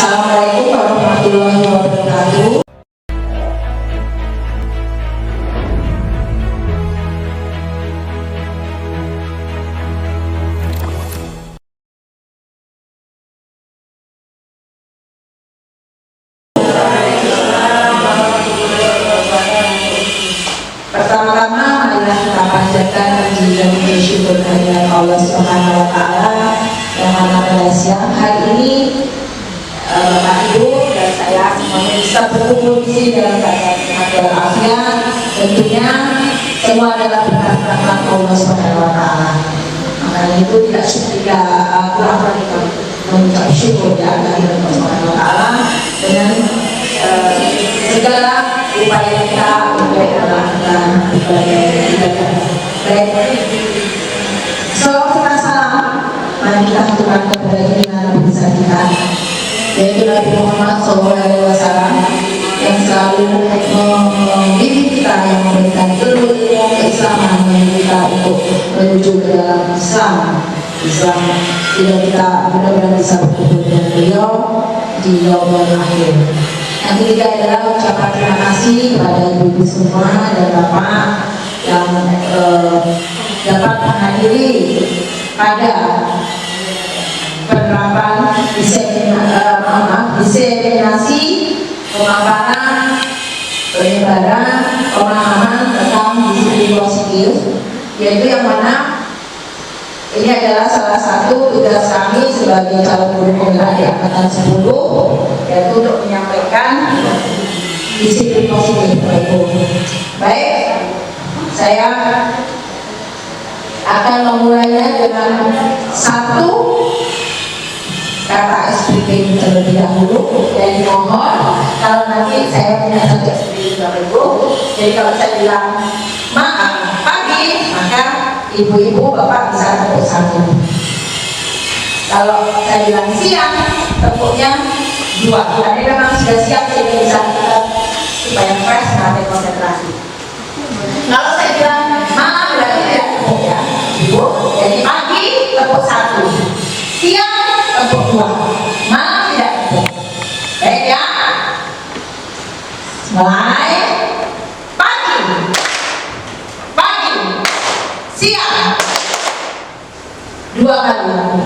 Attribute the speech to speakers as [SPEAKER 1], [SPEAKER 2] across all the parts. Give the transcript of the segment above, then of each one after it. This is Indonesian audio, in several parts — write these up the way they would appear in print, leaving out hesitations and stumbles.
[SPEAKER 1] Assalamualaikum warahmatullahi wabarakatuh. Pertama-tama marilah kita panjatkan puji dan syukur kehadirat Allah Subhanahu wa taala yang mana pada siang hari ini Bapak Ibu dan saya semuanya bisa berkumpul di sini dalam keadaan sehat walafiat. Tentunya semua adalah berkat rahmat Allah Subhanahu wa taala. Makanya itu tidak kurang kita mengucap syukur ya kehadirat Allah Subhanahu wa taala dengan segala upaya kita untuk melakukan ibadah. Baik. Salam, mari kita haturkan kepada junjungan besar kita, yaitu Nabi Muhammad SAW yang selalu membimbing kita, yang memberikan ilmu keislaman yang kita untuk menuju ke dalam Islam tidak kita benar-benar bisa berkumpul dengan beliau di yaumul akhir. Yang ketiga adalah ucapan terima kasih kepada ibu-ibu semua dan bapak yang dapat menghadiri pada penerapan diseminasi pemaparan penyebaran pemahaman tentang disiplin positif, yaitu yang mana ini adalah salah satu tugas kami sebagai calon guru penggerak di angkatan 10, yaitu untuk menyampaikan disiplin positif. Baik, saya akan memulainya dengan satu kata SPP terlebih dahulu, dan mohon kalau nanti saya punya satu SPP Bapak Ibu, jadi kalau saya bilang maaf pagi, maka ibu-ibu bapak bisa tepuk satu. Kalau saya bilang siang, tepuknya dua. Karena memang sudah siap sehingga bisa kita supaya fresh nanti konsentrasi. Kalau saya bilang malam berarti tidak tepuk ya, ibu. Jadi pagi tepuk satu, siang tepuk dua, malam tidak tepuk. Baik ya. Mulai. Siang dua kali,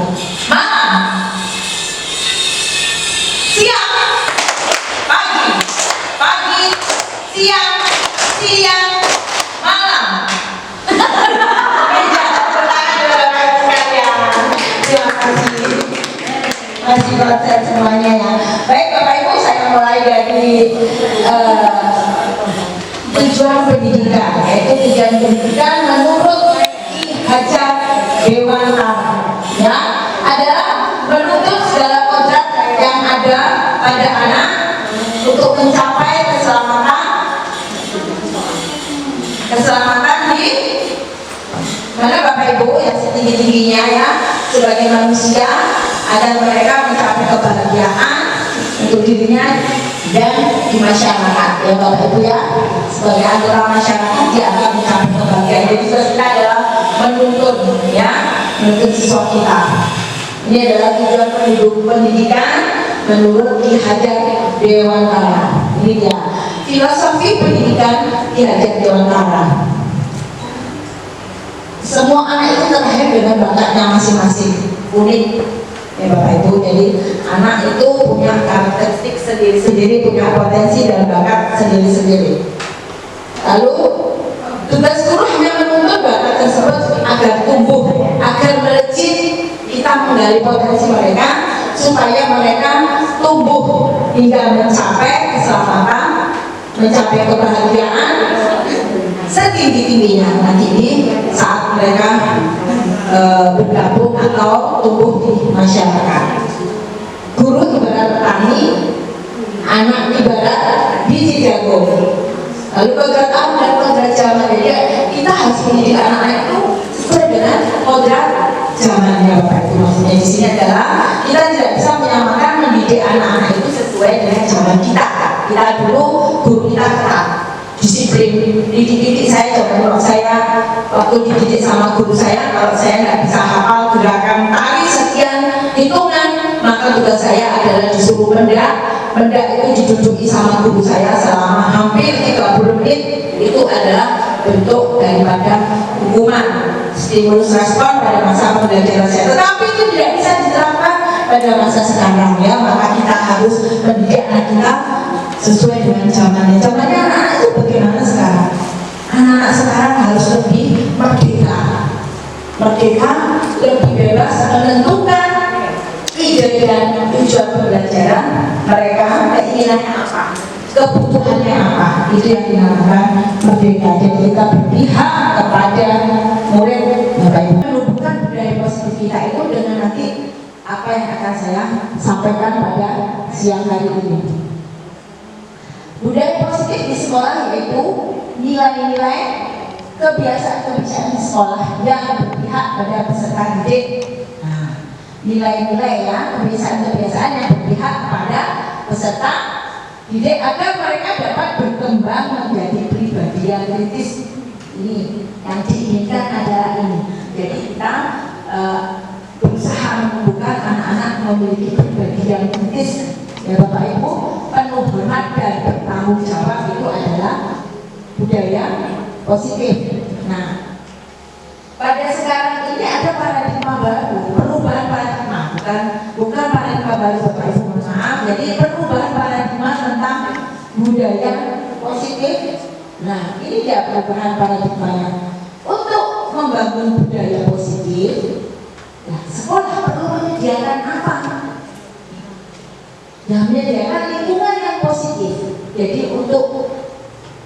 [SPEAKER 1] malam siang pagi siang malam. Terima kasih konsen semuanya ya. Baik Bapak Ibu, saya mulai dari tujuan pendidikan, yaitu tujuan pendidikan menurut Hajar Dewantara ya adalah menuntut segala kodrat yang ada pada anak untuk mencapai keselamatan di mana Bapak Ibu yang setinggi-tingginya ya sebagai manusia, agar mereka mencapai kebahagiaan untuk dirinya dan di masyarakat ya Bapak Ibu ya, sebagai anggota masyarakat dia akan mencapai kebahagiaan. Jadi kita adalah menuntut siswa kita. Ini adalah tujuan pendidikan menurut Ki Hajar Dewantara. Ini dia filosofi pendidikan Ki Hajar Dewantara. Semua anak itu terlahir dengan bakatnya masing-masing, unik ya Bapak Ibu. Jadi anak itu punya karakteristik sendiri-sendiri, punya potensi dan bakat sendiri-sendiri. Lalu tugas guru hanya menuntut bakat tersebut agar tumbuh, agar melejit, kita menggali potensi mereka supaya mereka tumbuh hingga mencapai keselamatan, mencapai kebahagiaan setinggi-tingginya nanti ini saat mereka bergabung atau tumbuh di masyarakat. Guru ibarat petani, anak ibarat biji jagung. Lalu kodrat alam dan kodrat zaman, jadi kita harus mendidik anak-anak itu sesuai dengan kodrat zamannya Bapak Ibu. Maksudnya di sini adalah kita tidak bisa menyamakan mendidik anak-anak itu sesuai dengan zaman kita. Kita dulu guru kita ketat, disiplin, dididik saya coba saya waktu dididik sama guru saya, kalau saya nggak bisa hafal gerakan tari sekian hitungan, maka maka tugas saya adalah disuruh mendak itu diduduki sama guru saya selama hampir 30 menit. Itu adalah bentuk daripada hukuman, stimulus respon pada masa pembelajaran saya. Tetapi itu tidak bisa diterapkan pada masa sekarang ya, maka kita harus mendidik anak kita sesuai dengan zamannya. Zamannya anak-anak itu bagaimana sekarang? Anak-anak sekarang harus lebih merdeka, lebih bebas menentukan ide dan tujuan pembelajaran mereka, keinginannya apa, kebutuhannya apa. Itu yang dinamakan merdeka. Jadi kita berpihak kepada murid. Bapak Ibu, menumbuhkan budaya positif kita itu dengan nanti apa yang akan saya sampaikan pada siang hari ini. Budaya positif di sekolah yaitu nilai-nilai, kebiasaan-kebiasaan di sekolah yang berpihak pada peserta didik. Nah, nilai-nilai ya, kebiasaan-kebiasaan yang berpihak pada peserta didik agar mereka dapat berkembang menjadi pribadi yang kritis. Ini yang diinginkan adalah ini. Jadi kita berusaha menumbuhkan anak-anak memiliki pribadi yang kritis. Ya Bapak Ibu, penuh hormat dan bertanggung jawab itu adalah budaya positif. Nah, pada sekarang ini ada paradigma baru, perubahan paradigma, bukan paradigma baru Bapak Ibu, mohon maaf. Jadi perubahan paradigma tentang budaya positif. Nah, ini dia perubahan paradigmanya. Untuk membangun budaya positif, nah, sekolah perlu menyediakan apa? Ya, menyediakan lingkungan yang positif. Jadi untuk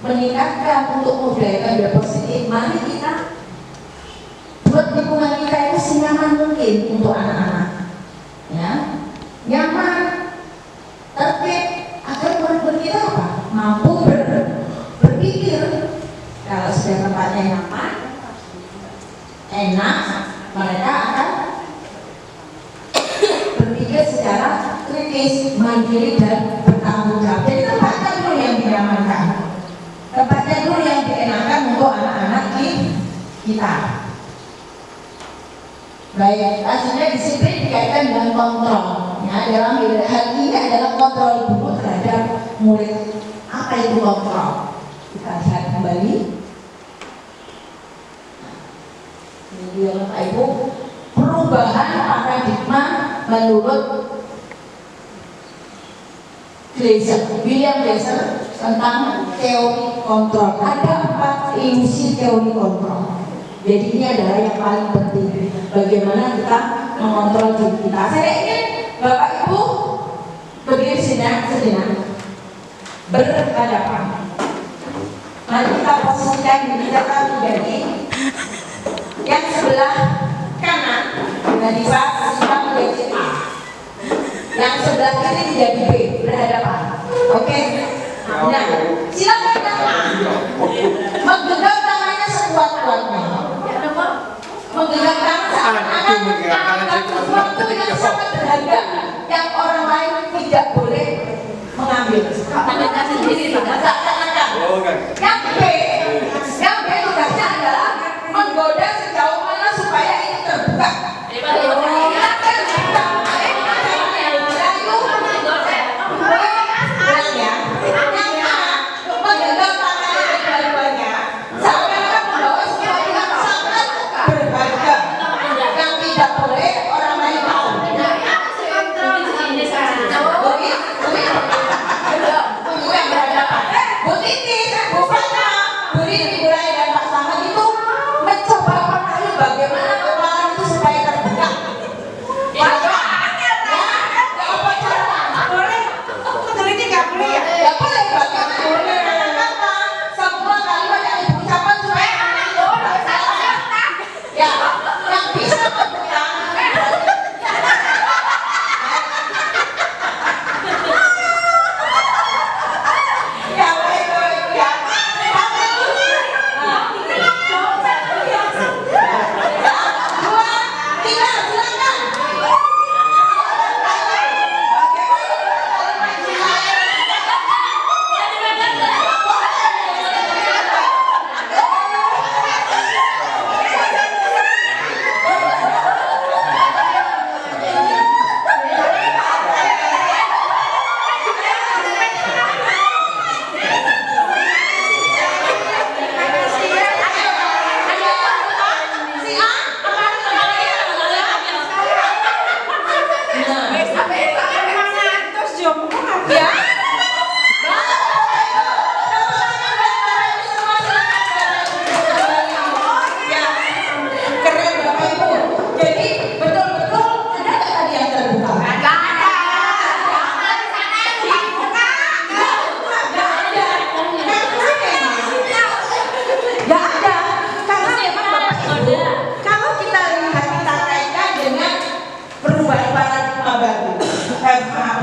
[SPEAKER 1] meningkatkan, untuk membudayakan budaya positif, mari kita buat lingkungan kita itu senyaman mungkin untuk anak-anak, ya, nyaman, tertib, agar murid-murid kita apa? Mampu berpikir. Kalau sudah tempatnya nyaman, enak, mereka akan berpikir secara kritis, mandiri dan bertanggung jawab. Jadi tempatnya dulu yang dinyamankan, tempatnya dulu yang dienakan untuk anak-anak kita. Baik, asalnya disiplin dikaitkan dengan kontrol. Ya, dalam hal ini adalah kontrol guru terhadap murid. Apa itu kontrol? Kita lihat kembali. Ini dia Bapak Ibu, perubahan paradigma menurut William Glaser tentang teori kontrol. Ada 4 ilusi teori kontrol. Jadi ini adalah yang paling penting. Bagaimana kita mengontrol diri kita. Saya ingin Bapak Ibu berdiri sejenak, berhadapan. Mari kita posisikan diri kita menjadi yang sebelah kanan. Jadi Pak posisikan menjadi A. Yang sebelah kiri menjadi B. Berhadapan. Oke. Nah, silakan A. Menggenggam tangannya sekuat-kuatnya. Menggerak tangan seakan-akan sesuatu yang sangat berharga yang orang lain tidak boleh mengambil. Tangan sendiri, yang B tugasnya adalah menggoda sejauh mana supaya ini terbuka. Bu Titi, Bu Fatma,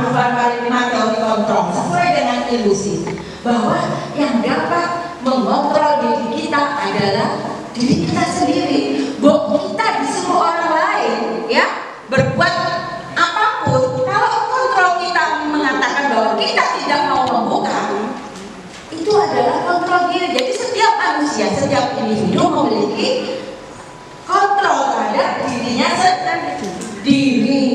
[SPEAKER 1] perubahan paradigma teori kontrol sesuai dengan ilusi bahwa yang dapat mengontrol diri kita adalah diri kita sendiri. Bahwa kita disuruh orang lain ya berbuat apapun, kalau kontrol kita mengatakan bahwa kita tidak mau membuka, itu adalah kontrol diri. Jadi setiap manusia, setiap individu memiliki kontrol terhadap dirinya sendiri.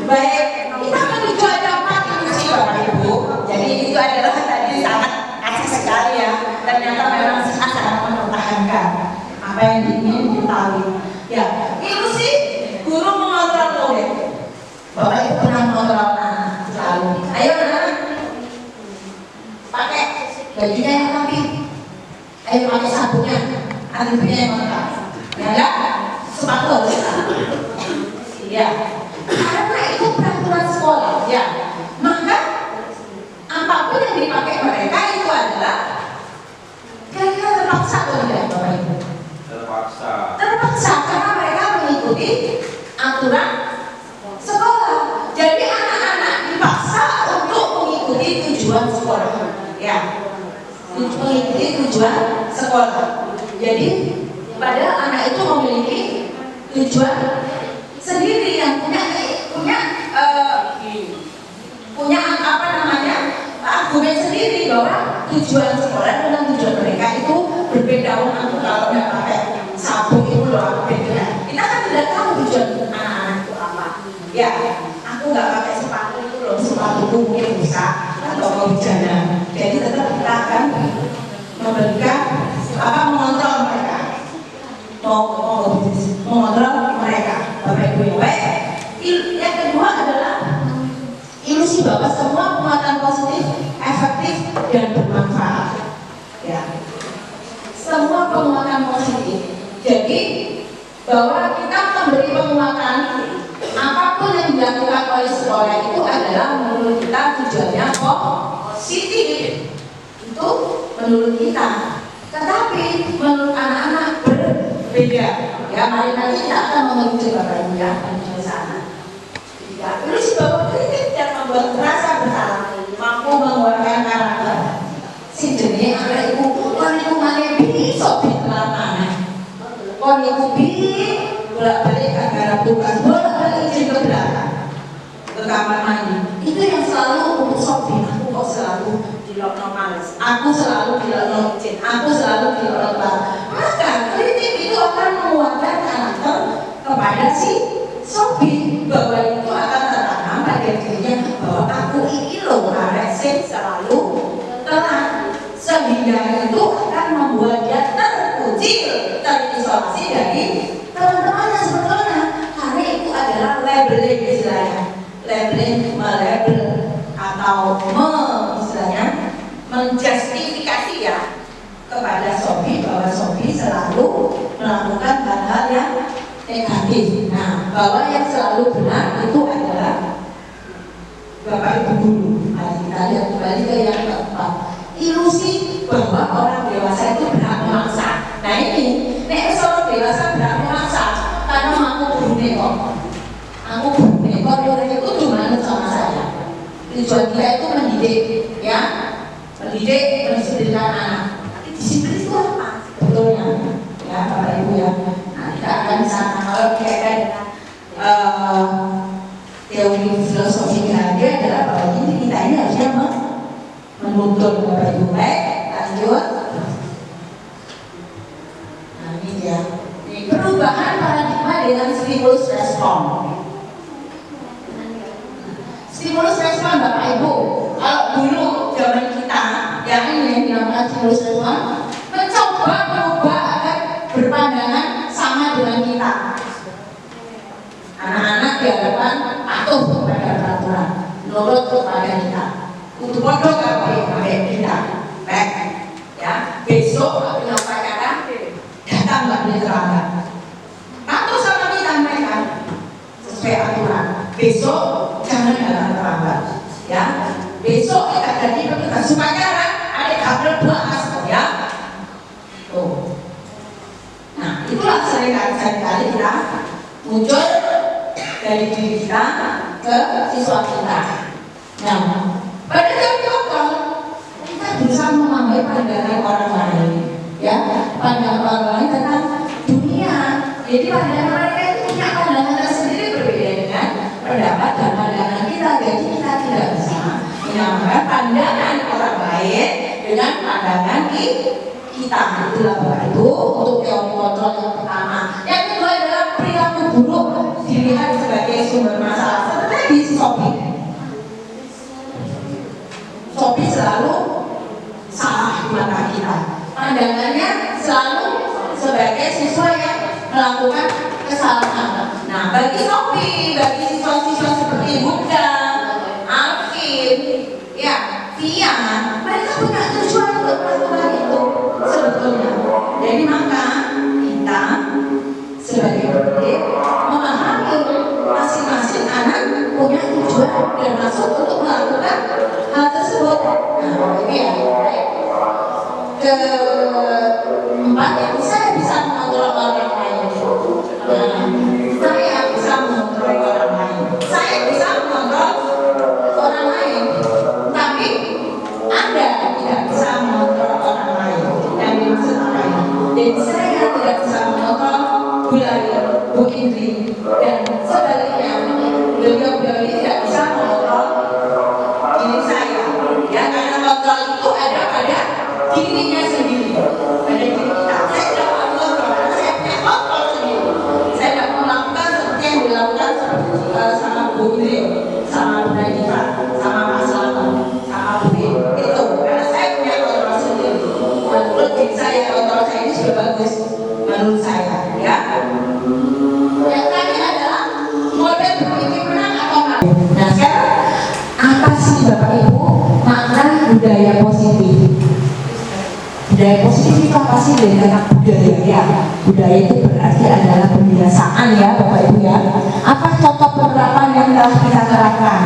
[SPEAKER 1] Baik, kita menuju ada 4 ilusi Bapak Ibu. Jadi itu adalah tadi sangat asik sekali ya. Ternyata memang sangat mempertahankan apa yang ingin diketahui. Ya, ilusi guru mengontrol murid. Bapak Ibu pernah mengontrol anak selalu. Ayo anak, pakai bajunya yang rapi. Ayo pakai sabunnya, atributnya yang lengkap. Ya enggak? Sepatu harus ya. Karena itu peraturan sekolah ya. Maka apapun yang dipakai mereka itu adalah kira-kira terpaksa atau tidak Bapak Ibu? Terpaksa karena mereka mengikuti aturan sekolah. Jadi anak-anak dipaksa untuk mengikuti tujuan sekolah ya. Mengikuti tujuan sekolah. Jadi padahal anak itu memiliki tujuan sendiri yang punya apa namanya argumen sendiri bahwa tujuan sekolah dengan tujuan mereka itu berbeda. Aku kalau nggak pakai sabun itu loh aku beda. Kita kan tidak tahu tujuan anak-anak itu apa. Ya, aku nggak pakai sepatu itu loh, sepatu mungkin bisa atau kehujana. Jadi tetap kita akan memberikan apa mengontrol mereka. Mengontrol mereka. Bapak Ibu yang baik. Yang kedua adalah ilusi bahwa semua penguatan positif efektif dan bermanfaat. Ya. Semua penguatan positif. Jadi bahwa kita memberi penguatan apapun yang dilakukan oleh sekolah itu adalah menurut kita tujuannya positif. Itu menurut kita. Tetapi menurut anak-anak berbeda. Ya, mari nanti kita akan menuju Bapak Ibu ya menuju ke sana. Ya, ilusi bahwa kritik dan membuat rasa bersalah mampu mengeluarkan karakter. Si jenis anak ibu, kon ibu mana bisa ditelan kon ibu bolak-balik antara tugas, bolak-balik izin ke belakang ke kamar mandi. Itu yang selalu untuk Sophie. Aku kok selalu dilokno males, aku selalu dilokno izin, aku selalu dilokno belakang. Maka kritik itu akan menguatkan karakter kepada si Sophie, bahwa itu akan tertanam pada dirinya bahwa aku ini loh arek sing selalu telat, sehingga itu akan membuat dia terkucil, terisolasi dari teman-temannya sebetulnya. Karena itu adalah labeling istilahnya, labeling, melabel atau istilahnya menjustifikasi ya kepada Sophie bahwa Sophie selalu melakukan hal-hal yang negatif. Nah, bahwa yang selalu benar itu adalah Bapak Ibu guru. Mari kita lihat kembali ke yang keempat. Ilusi bahwa orang dewasa itu berhak memaksa. Nah ini, nek seorang dewasa berhak memaksa karena aku guru kok. Aku guru kok, orang itu cuma sama saya. Tujuan kita itu mendidik, ya, mendidik, mendisiplinkan anak. Tapi disiplin itu apa? Sebetulnya, ya Bapak Ibu ya. Kita akan sana kalau dikaitkan dengan teori filosofi dia adalah bahwa kita ini harusnya menuntun Bapak Ibu. Baik, lanjut. Nah ini dia. Perubahan paradigma dengan stimulus respon. Stimulus respon Bapak Ibu. Kalau dulu zaman kita yang ini yang dinamakan stimulus respon mencoba merubah agar berpandangan sama dengan kita. Anak-anak diharapkan patuh kepada peraturan, nurut kepada kita. Untuk bodoh kalau kita, baik, ya. Besok kalau punya upacara, datang nggak boleh terlambat. Patuh sama kita mereka sesuai aturan. Besok jangan datang terlambat, ya. Besok kita jadi petugas upacara, ada kabel 2 masuk, ya. Tuh. Nah, itulah seringkali kita muncul dari diri kita ke siswa kita. Nah, pada saat kontrol kita berusaha memahami pandangan orang lain, ya, pandangan orang lain tentang dunia. Jadi pandangan mereka itu punya pandangan tersendiri berbeda dengan pendapat dan pandangan kita. Jadi kita tidak bisa menyamakan pandangan orang lain dengan pandangan kita. Itulah Bapak Ibu untuk teori kontrol yang pertama. Yang kedua adalah perilaku buruk dilihat sebagai sumber masalah. Seperti di Sophie selalu salah di mata kita. Pandangannya selalu sebagai siswa yang melakukan kesalahan. Nah, bagi Sophie, bagi siswa-siswa seperti Buddha, Alvin, ya, Via, mereka punya tujuan untuk melakukan itu sebetulnya. Jadi maka kita sebagai pendidik memahami masing-masing anak punya tujuan dan maksud untuk melakukan hal tersebut. Nah, ini ya. Keempat, yang saya bisa mengontrol orang lain. Saya bisa mengontrol orang lain. Saya bisa mengontrol orang lain, tapi Anda tidak bisa mengontrol orang lain. Yang dimaksud apa ini? Jadi saya tidak bisa mengontrol Bu Lali, Bu Indri, dan sebaliknya beliau-beliau ini tidak bisa mengontrol diri saya. Ya, karena kontrol itu ada pada dirinya sendiri, pada diri kita. Saya tidak mengontrol, karena saya punya kontrol sendiri. Saya tidak melakukan seperti yang dilakukan sama Bu Indri, sama Bu Nadira, sama Mas Lato, sama Bu Indri. Itu karena saya punya kontrol sendiri. Menurut diri saya, kontrol saya ini sudah bagus menurut saya, ya. Yang terakhir adalah model berpikir menang atau enggak. Nah, sekarang apa sih Bapak Ibu makna budaya positif? Budaya positif itu apa sih dari kata budaya? Ya, budaya itu berarti adalah pembiasaan ya Bapak Ibu ya. Apa contoh penerapan yang telah kita terapkan?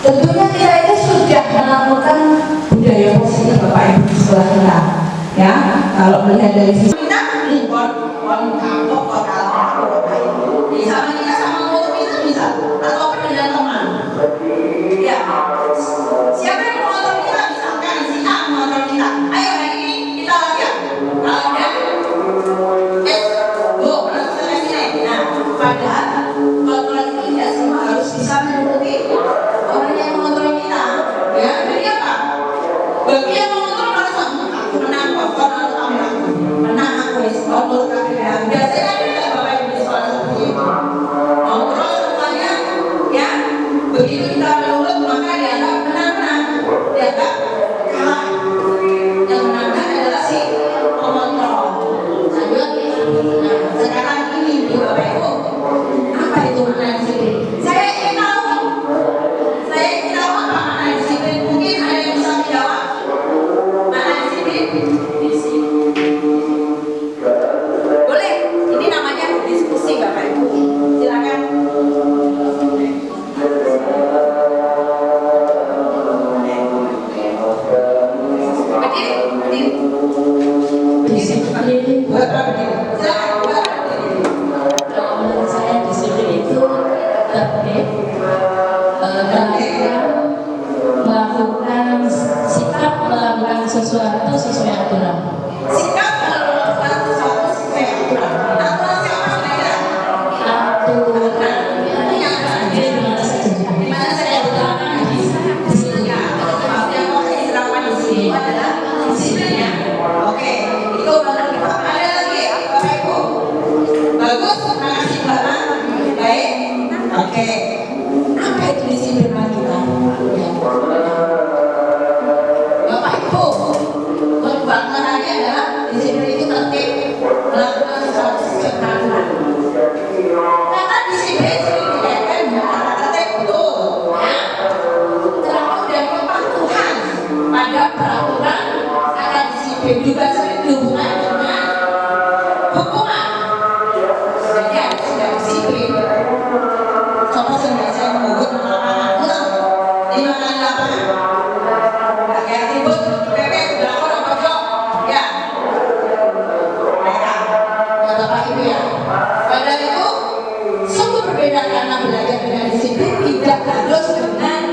[SPEAKER 1] Tentunya kita itu sudah melakukan budaya positif Bapak Ibu di sekolah kita. Ya, kalau melihat dari sisi kita kapok kota sama kita sama motor kita bisa atau dengan teman. Ya, siapa yang mengontrol kita? Misalkan si A mengontrol kita. Ayo hari ini kita latihan. Kalau ada melakukan sini. Nah, padahal kontrol itu tidak semua harus bisa menuruti orang yang mengontrol kita. Ya, jadi apa? Bagi yang mengontrol harus aku menang, kontrol aku menang aku kontrol kaki. Biasanya ada Bapak Ibu di sekolah seperti itu. Kontrol semuanya, ya. Begitu kita menurut maka dianggap menang-menang, dianggap kalah. Yang menang adalah si pengontrol. Nah, sekarang ini Bapak Ibu, apa itu makna disiplin? Saya ingin tahu apa makna disiplin. Mungkin ada yang bisa menjawab makna disiplin. Boleh, ini namanya diskusi Bapak Ibu. Silakan. Menurut saya disiplin itu tertib, melakukan sikap melakukan sesuatu sesuai aturan. Sikap melakukan sesuatu sesuai aturan. Aturan siapa sebenarnya? Aturan yang ada di mana saja terutama di sini. Ya, yang mau diterapkan di sini adalah disiplinnya. Oke, itu baru kita. Ada lagi Bapak Ibu? Bagus, makasih Bapak. Baik. Oke. Apa itu disiplin kita? Bapak Ibu, pembangkangannya adalah disiplin itu tertib, melakukan sesuatu sesuai peraturan. Kata disiplin sering dikaitkan dengan kata tertib, betul, ya. Terakhir dan kepatuhan pada peraturan, kata disiplin juga sering dihubungkan dengan hukuman. Jadi harus sudah disiplin. Contoh sengaja mengugut lapangan, lima kali lapangan. Kayak ribut, pepes, belakang apa jok, ya. Mereka, ya Bapak Ibu ya. Padahal itu sungguh berbeda karena belajar dengan disiplin tidak harus dengan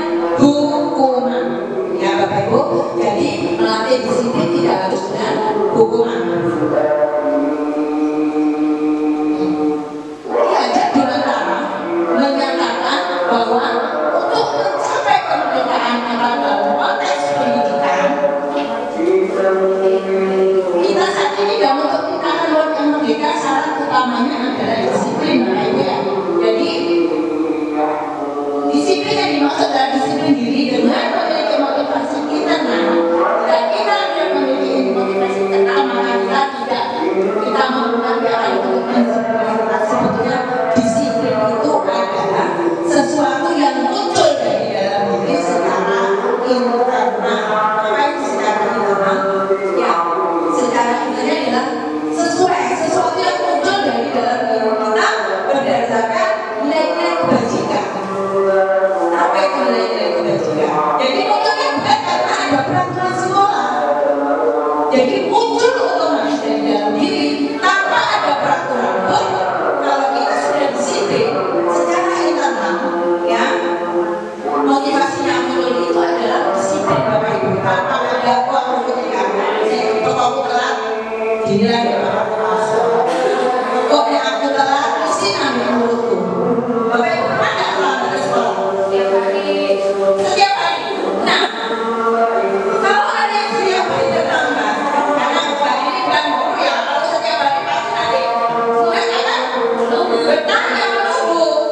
[SPEAKER 1] yang muncul itu adalah disiplin Bapak Ibu. Tanpa ada uang untuk saya toko telat dinilai Bapak kok yang aku telat mesti ambil mulutku. Bapak Ibu pernah nggak telat dari sekolah? Setiap hari. Nah, kalau ada yang setiap hari terlambat, karena hari ini bukan guru ya, kalau setiap hari pasti nanti tugas akan bertanya menunggu.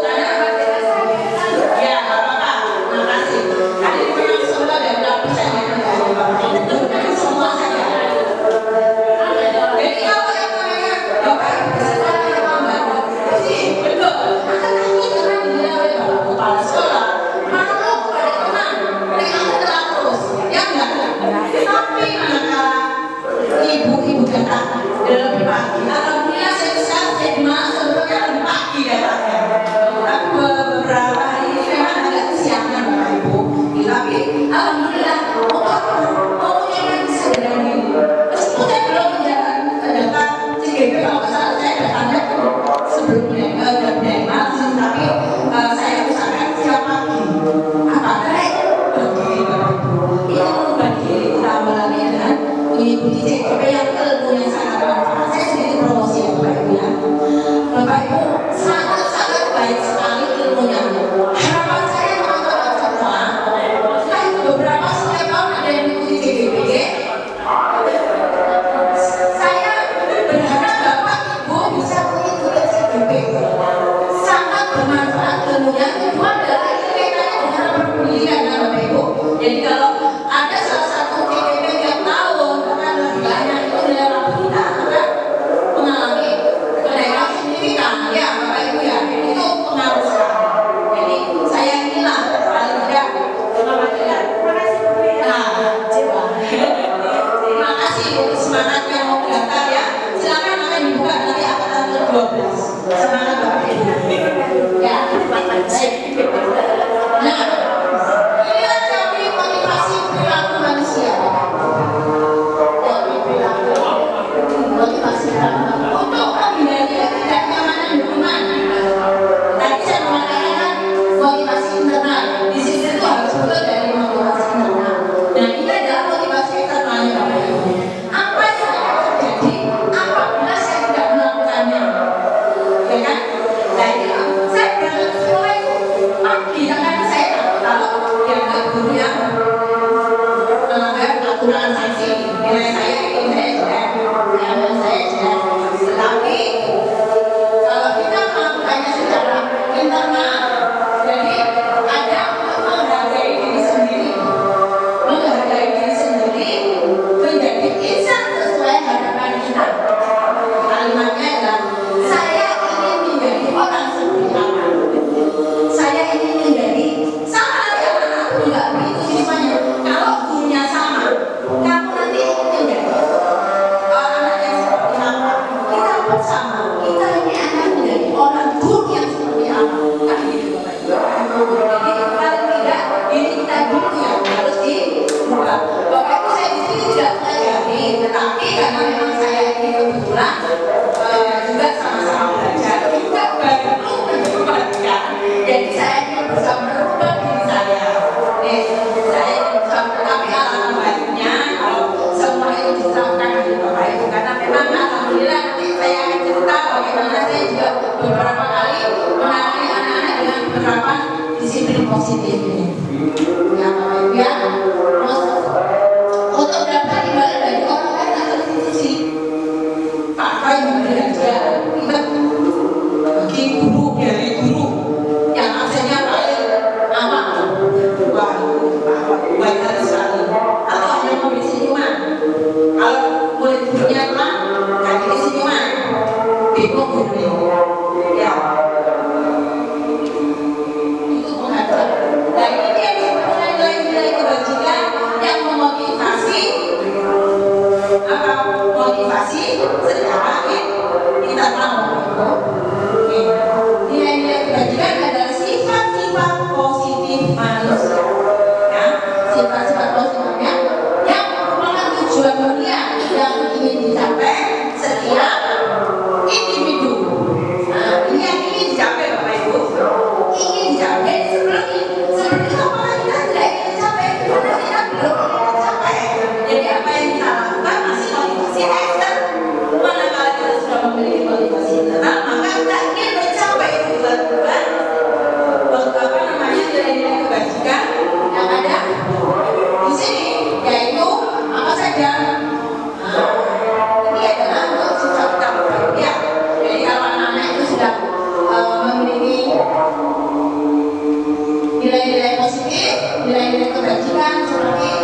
[SPEAKER 1] Ya, apa-apa. Terima kasih. Hari ini memang semua dari lapisan yang terjadi Bapak Ibu. Itu semua saja. Jadi kalau yang namanya Bapak Ibu di sekolah yang lambat, pasti betul. Akan takut karena dinilai oleh Bapak Kepala Sekolah. Malu kepada teman, mereka akan telat terus. Ya enggak? Tapi manakala ibu-ibu datang lebih pagi, alhamdulillah saya dimasuk sebetulnya lebih pagi datangnya. Tapi beberapa hari ini memang agak kesiangan Bapak Ibu. Tapi alhamdulillah mempunyai kesadaran diri. Meskipun saya belum datang CGP, kalau nggak salah saya datangnya sebelumnya dari Malang, tapi saya usahakan setiap pagi. Apakah berdiri Bapak Ibu? Itu berdiri ditambah lagi dengan mengikuti CGP yang ilmunya sangat bermanfaat. Saya sendiri promosi ya Bapak Ibu ya. Bapak Ibu sangat-sangat baik sekali ilmunya. Harapan saya teman-teman semua, beberapa setiap tahun ada yang mengikuti CGP. Saya berharap Bapak Ibu bisa mengikuti CGP. Sangat bermanfaat ilmunya. Kedua adalah ini kaitannya dengan pendidikan ya Bapak Ibu. Jadi kalau ada salah satu CGP tiap tahun akan lebih banyak itu dalam kita akan mengalami kenaikan signifikan ya Bapak Ibu ya. Itu pengaruh sekali. Jadi saya inilah paling tidak terima kasih untuk semangatnya mau daftar ya. Silakan akan dibuka nanti angkatan ke-12. Semangat Bapak Ibu. Ya, nah, inilah teori motivasi perilaku manusia. Teori perilaku motivasi perilaku untuk menghindari ketidaknyamanan hubungan. Tadi saya mengatakan motivasi internal. Di sini itu harus betul dari motivasi internal. Nah, ini adalah motivasi internalnya Bapak Ibu. Apa yang akan terjadi apabila saya tidak melakukannya? Ya kan? Nah, ini saya berangkat ke sekolah itu pagi, karena saya takut kalau dianggap guru yang melanggar aturan sanksi. Nilai saya itu saya jelek, nilai saya jelek. Tetapi kalau kita melakukannya secara internal, jadi ada untuk menghargai diri sendiri, menjadi insan sesuai harapan kita. Kalimatnya adalah saya ingin menjadi orang seperti apa. Saya ingin menjadi sama nanti anak-anak juga begitu siswanya. Kalau gurunya sama, kamu nanti ingin menjadi anak yang seperti apa. Kita pun sama. Kita ini akan menjadi orang guru yang seperti apa. Kan gitu Bapak Ibu. Jadi paling tidak ini kita dulu yang harus dibuat. Bapak Ibu saya di sini tidak mengajari, tetapi karena memang saya ini kebetulan juga sama-sama belajar, juga baru mencoba. Jadi saya ingin bisa merubah diri saya. Saya ingin bisa, tapi alangkah baiknya kalau semua itu diterapkan di Bapak Ibu, karena memang alhamdulillah nanti saya akan cerita bagaimana saya juga beberapa kali menangani anak-anak dengan penerapan disiplin positif ini. Ya Bapak Ibu ya. Untuk daftar ibadah dari orang lain atau institusi, Pak Roy memberikan dia ingat bagi guru dari guru yang absennya paling awal. Wah, baik sekali. Atau hanya memberi senyuman. Kalau murid gurunya telah kasih senyuman, bingung gurunya. Ya, itu mengajar. Nah ini yang nilai-nilai kebajikan seperti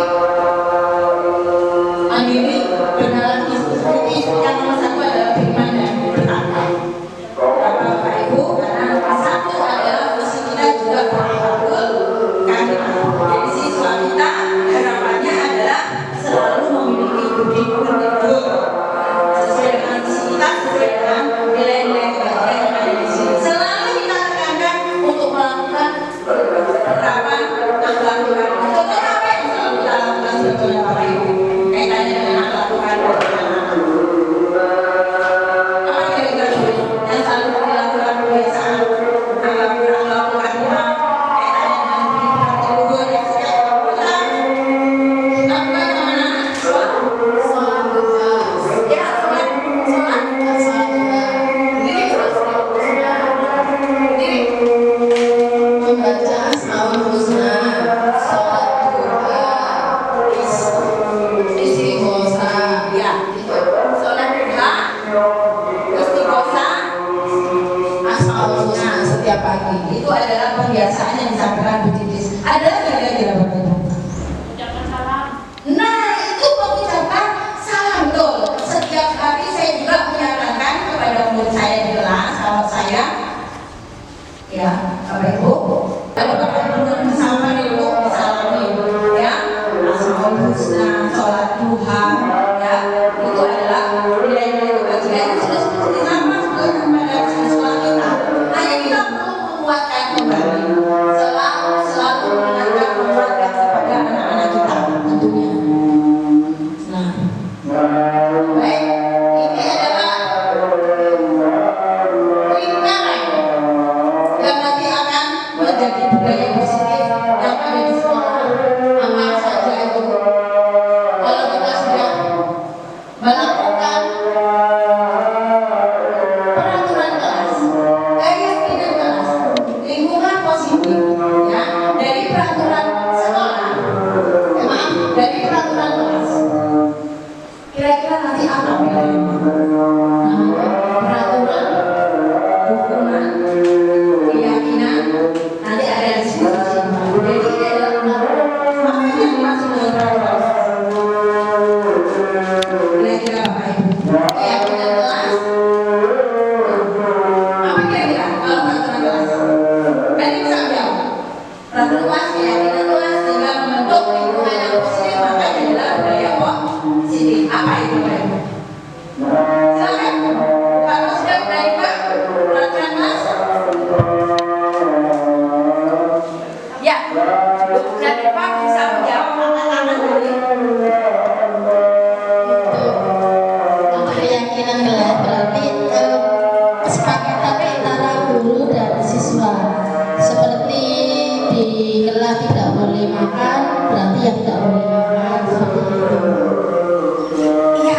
[SPEAKER 1] mandiri, kenalan kritis. Yang nomor satu adalah beriman dan bertakwa. Bapak Ibu, karena nomor satu adalah visi kita juga bertakwa kalimah. Jadi siswa kita harapannya adalah selalu memiliki budi pekerti sesuai dengan visi kita, sesuai dengan nilai-nilai kebajikan yang ada di sini. Selalu kita tekankan untuk melakukan penerapan akhlak Tuhan. Contoh apa yang selalu kita lakukan sebetulnya Bapak Ibu kaitannya dengan akhlak Tuhan dan anak-anak? Apa kira-kira yang selalu dilakukan kebiasaan akhlak Tuhan kaitannya dengan budi luhur yang setiap kita lakukan sama anak-anak? Sholat duha. Ya, sholat duha. Membaca Asmaul Husna, sholat duha, istighosah, ya, sholat duha, istighosah, Asmaul Husna setiap pagi. Itu adalah kebiasaan yang disampaikan Bu Titis. Ada kira-kira Bapak Ibu? Ucapkan salam. Nah, itu mengucapkan salam betul. Setiap hari saya juga menyarankan kepada murid saya di kelas, kalau saya ya, Bapak Ibu, kalau Bapak Ibu bersama itu disalami, ya, Asmaul Husna, sholat duha, ya, itu adalah nilai-nilai kebajikan yang sudah seperti sama kepada siswa kita. Hanya kita perlu menguatkan kembali, selalu menguatkan kepada anak-anak kita tentunya. Nah, baik, ini adalah yang nanti akan menjadi budaya positif yang ada di sekolah. Apa saja itu? Kalau kita sudah melakukan peraturan kelas, keyakinan kelas, lingkungan positif, ya, dari peraturan sekolah, maaf, dari peraturan kelas. Kira-kira nanti apa bedanya? Peraturan, hukuman, keyakinan, nanti ada diskusi. Jadi ini adalah apa yang dimaksud dengan peraturan? Kira-kira Bapak Ibu? Keyakinan kelas? Apa kira-kira kalau peraturan kelas? Tadi bisa jawab. Peraturan kelas, keyakinan kelas sehingga membentuk lingkungan yang positif, maka adalah budaya positif. Apa itu Bapak Ibu? Silakan. Kalau sudah berani Pak, peraturan kelas? Ya, berani Pak bisa menjawab tantangan tadi.
[SPEAKER 2] Untuk keyakinan kelas berarti kesepakatan antara guru dan siswa. Seperti di kelas tidak boleh makan, berarti yang tidak boleh makan seperti itu.
[SPEAKER 1] Ya,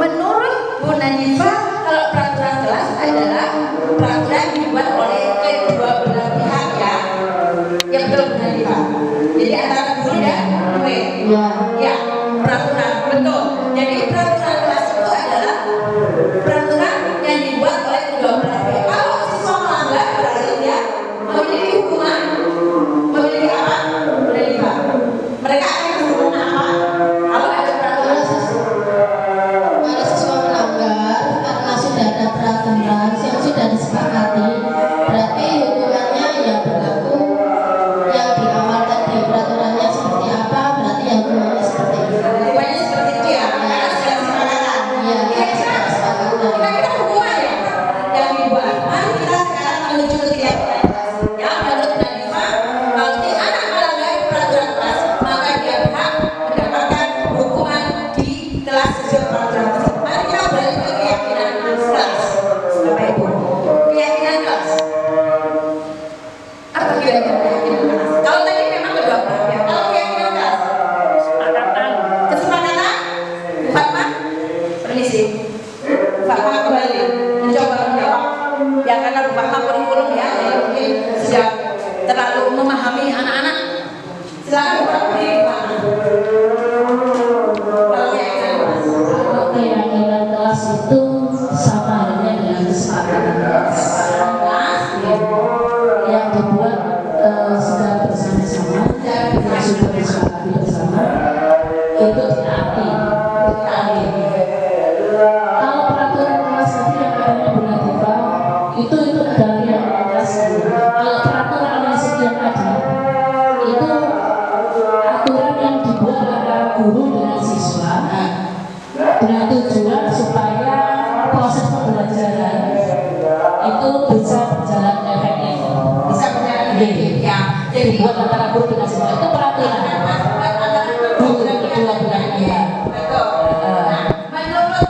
[SPEAKER 1] menurut Bu Najibah, kalau peraturan kelas adalah peraturan dibuat oleh kedua belah pihak, ya. Ya betul Bu Najibah. Jadi antara guru dan murid.
[SPEAKER 2] Ya.
[SPEAKER 1] Ya, peraturan betul. Jadi peraturan kelas itu adalah peraturan yang dibuat oleh kedua belah pihak. Kalau siswa melanggar, berarti dia memiliki hukuman. Memiliki apa? Bu Najibah. Mereka akan berhukuman apa? Kalau ada peraturan
[SPEAKER 2] Kalau siswa melanggar karena sudah ada peraturan yang sudah disepakati, berarti hukumannya yang berlaku yang di awal tadi peraturannya seperti apa, berarti yang hukumannya guru dengan siswa dengan tujuan supaya proses pembelajaran itu bisa berjalan efektif.
[SPEAKER 1] Bisa berjalan efektif ya.
[SPEAKER 2] Jadi buat antara guru dengan siswa itu peraturan. Guru kedua belah pihak.
[SPEAKER 1] Betul. Nah, menurut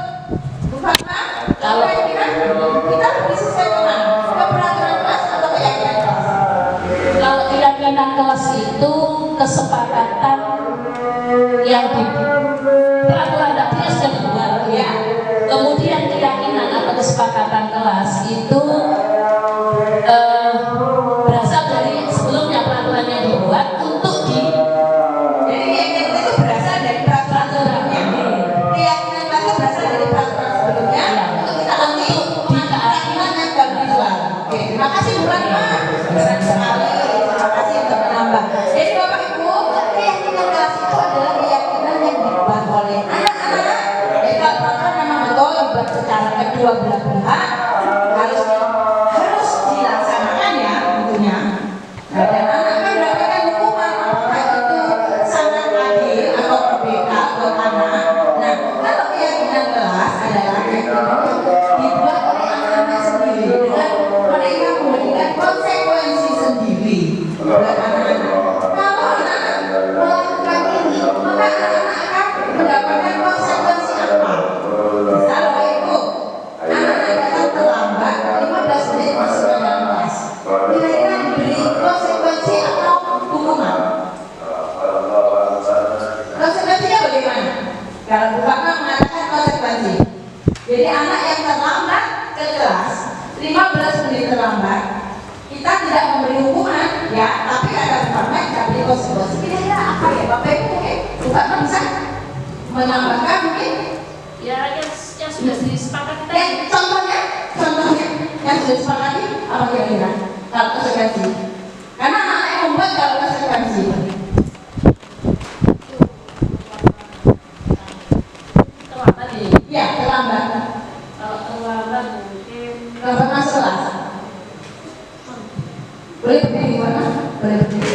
[SPEAKER 1] Bu Fatma, kalau kita lebih sesuai dengan ke peraturan kelas atau keyakinan kelas?
[SPEAKER 2] Kalau keyakinan kelas itu kesepakatan yang di peraturan tadi sudah dibuat ya. Kemudian keyakinan atau kesepakatan kelas itu berasal dari sebelumnya peraturannya dibuat untuk di.
[SPEAKER 1] Jadi keyakinan itu berasal dari peraturan sebelumnya. Keyakinan kelas itu berasal dari peraturan sebelumnya. Untuk kita nanti di keyakinan yang baru dijual. Oke, terima kasih Bu Fatma. Keren sekali. Terima kasih untuk menambah. Jadi Bapak Ibu, keyakinan kelas itu adalah keyakinan yang dibuat oleh anak-anak. Jadi kalau peraturan memang betul dibuat secara kedua belah pihak harus dilaksanakan ya tentunya. Dan anak kan mendapatkan hukuman apakah itu sangat adil atau berbeda buat anak. Nah, kalau keyakinan kelas adalah keyakinan yang dibuat oleh anak-anak sendiri dengan mereka memberikan konsekuensi sendiri buat anak-anak. Kalau anak melakukan ini, maka anak-anak akan mendapatkan konsekuensi apa? Misal Bapak Ibu, anak-anak datang terlambat 15 menit masuk ke dalam kelas. Kira-kira diberi konsekuensi atau hukuman? Konsekuensinya bagaimana? Kalau Bu Fatma mengatakan konsekuensi. Jadi anak yang terlambat ke kelas 15 menit terlambat, kita tidak memberi hukuman ya, tapi kata Bu Fatma kita beri konsekuensi. Kira-kira apa ya Bapak Ibu? Mungkin Bu Fatma bisa menambahkan mungkin
[SPEAKER 2] yang sudah disepakati tadi.
[SPEAKER 1] yang contohnya yang sudah disepakati apa kira-kira kalau konsekuensi? Karena anak yang membuat kalau konsekuensi.
[SPEAKER 2] Terlambat ya.
[SPEAKER 1] Ya, terlambat.
[SPEAKER 2] Kalau terlambat mungkin
[SPEAKER 1] Terlambat masuk kelas. Boleh berdiri di mana? Boleh berdiri.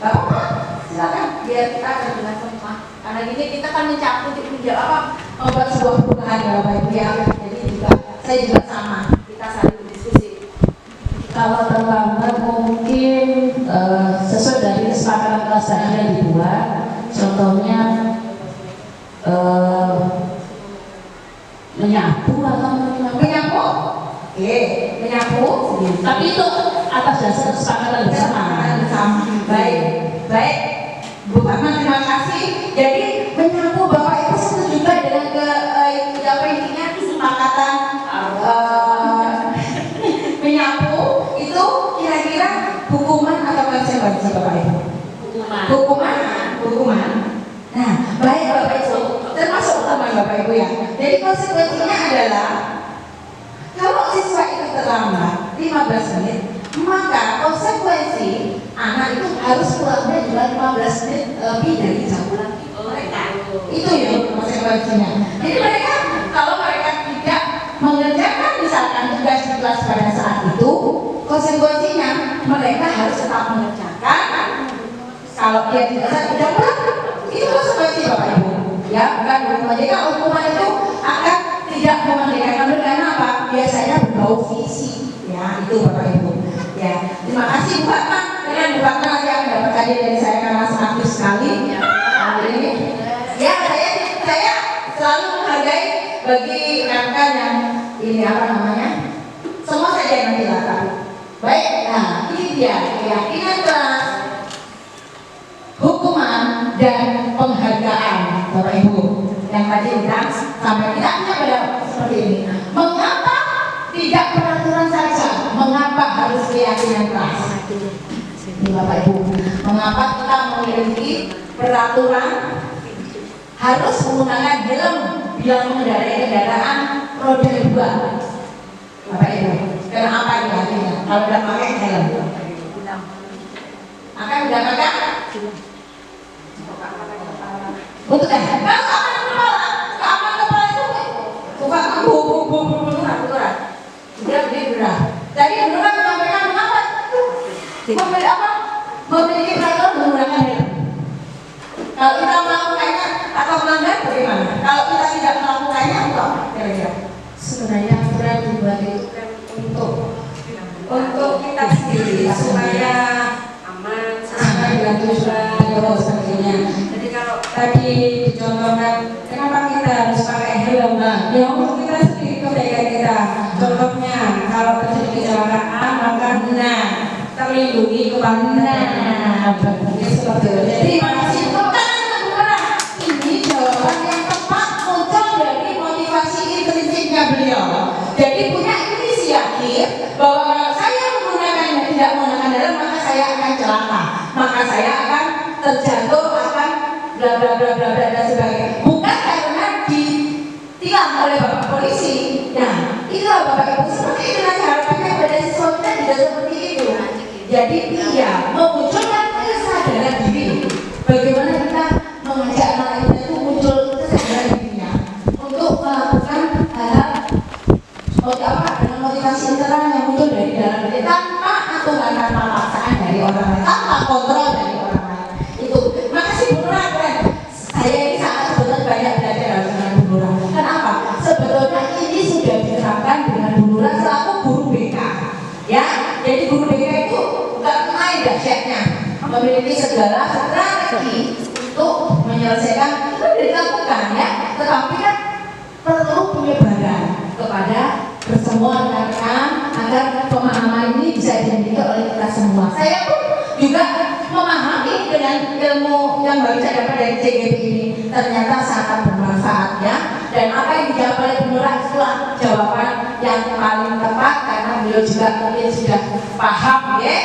[SPEAKER 1] Gak apa-apa. Silakan. Biar kita ada jelaskan. Karena gini kita kan membuat sebuah perubahan ya Bapak Ibu ya. Jadi juga saya juga sama. Kita saling berdiskusi.
[SPEAKER 2] kalau terlambat mungkin sesuai dari kesepakatan kelas tadi yang dibuat. Contohnya menyapu atau
[SPEAKER 1] Menyapu. Oke, menyapu.
[SPEAKER 2] tapi itu atas dasar kesepakatan bersama.
[SPEAKER 1] Baik, baik. Bu Fatma terima kasih. Jadi menyapu Bapak Ibu setuju juga dengan apa intinya kesepakatan menyapu itu kira-kira hukuman atau konsekuensi Bapak Ibu? Hukuman. Nah, baik Bapak Ibu, termasuk hukuman Bapak Ibu ya. Jadi konsekuensinya adalah kalau siswa itu terlambat 15 menit, maka konsekuensi anak itu harus pulangnya juga 15 menit lebih dari jam pulang mereka. Itu ya konsekuensinya. Jadi mereka kalau mereka tidak mengerjakan misalkan tugas di kelas pada saat itu, konsekuensinya mereka harus tetap mengerjakan. Kalau dia tidak pulang, itu konsekuensi Bapak Ibu. Ya, bukan hukuman. Jadi kalau hukuman itu akan tidak memerdekakan karena apa? Biasanya berbau visi. Ya, itu Bapak Ibu. Ya, terima kasih Bu Fatma. Dengan Bu Fatma nanti akan dapat hadiah dari saya karena sangat aktif sekali. Ini. Ya, saya selalu menghargai bagi rekan yang ini apa namanya? Semua saja yang dilakukan. Baik, nah ini dia keyakinan kelas, hukuman dan penghargaan Bapak Ibu. Yang tadi udah sampai kita pada seperti ini. Mengapa tidak peraturan saja? Mengapa harus keyakinan kelas? Ini Bapak Ibu. Mengapa kita memiliki peraturan harus menggunakan helm bila mengendarai kendaraan roda 2? Bapak Ibu, karena apa ini artinya? Kalau tidak pakai helm, akan mendapatkan untuk keamanan kepala itu bukan berat. Sudah berat. Tadi beneran menyampaikan mengapa memiliki peraturan menggunakan helm. Kalau kita melakukannya atau melanggar bagaimana? Kalau kita tidak melakukannya apa? Kira-kira?
[SPEAKER 2] Sebenarnya aturan dibuat itu kan untuk
[SPEAKER 1] kita sendiri supaya
[SPEAKER 2] aman,
[SPEAKER 1] sesuai dengan tujuan dan sebagainya. Jadi kalau tadi dicontohkan, kenapa kita harus pakai helm? Nah, ya untuk kita sendiri kebaikan kita. Contohnya, kalau terjadi kecelakaan maka terlindungi kepada seperti itu. Jadi makasih ini jawaban yang tepat muncul dari motivasi intrinsiknya beliau. Jadi punya inisiatif bahwa kalau saya menggunakannya tidak menggunakan helm maka saya akan celaka, maka saya akan terjatuh, akan bla bla bla bla bla dan sebagainya. Bukan karena ditilang oleh bapak polisi. Nah, itulah bapak ibu seperti itu nanti harapannya pada siswa kita tidak seperti itu. Jadi dia memunculkan kesadaran diri. Bagaimana kita mengajak anak kita itu muncul kesadaran dirinya untuk melakukan hal-hal dengan motivasi internal yang muncul dari dalam diri tanpa aturan, tanpa paksaan dari orang lain, tanpa kontrol dari orang lain. Itu. Makasih Bu Nurah, keren. Saya ini sangat sebetulnya banyak belajar dengan Bu Nurah. Kenapa? Sebetulnya ini sudah diterapkan dengan Bu Nurah selaku guru BK. Ya, jadi guru BK itu bukan main dahsyatnya, memiliki segala strategi untuk menyelesaikan itu dilakukan ya, tetapi kan perlu penyebaran kepada semua rekan-rekan agar pemahaman ini bisa dimiliki oleh kita semua. Saya pun juga memahami dengan ilmu yang baru saya dapat dari CGP ini ternyata sangat bermanfaat ya, dan apa yang dijawab oleh Bu Nurah itulah jawaban yang paling tepat karena beliau juga mungkin sudah paham ya.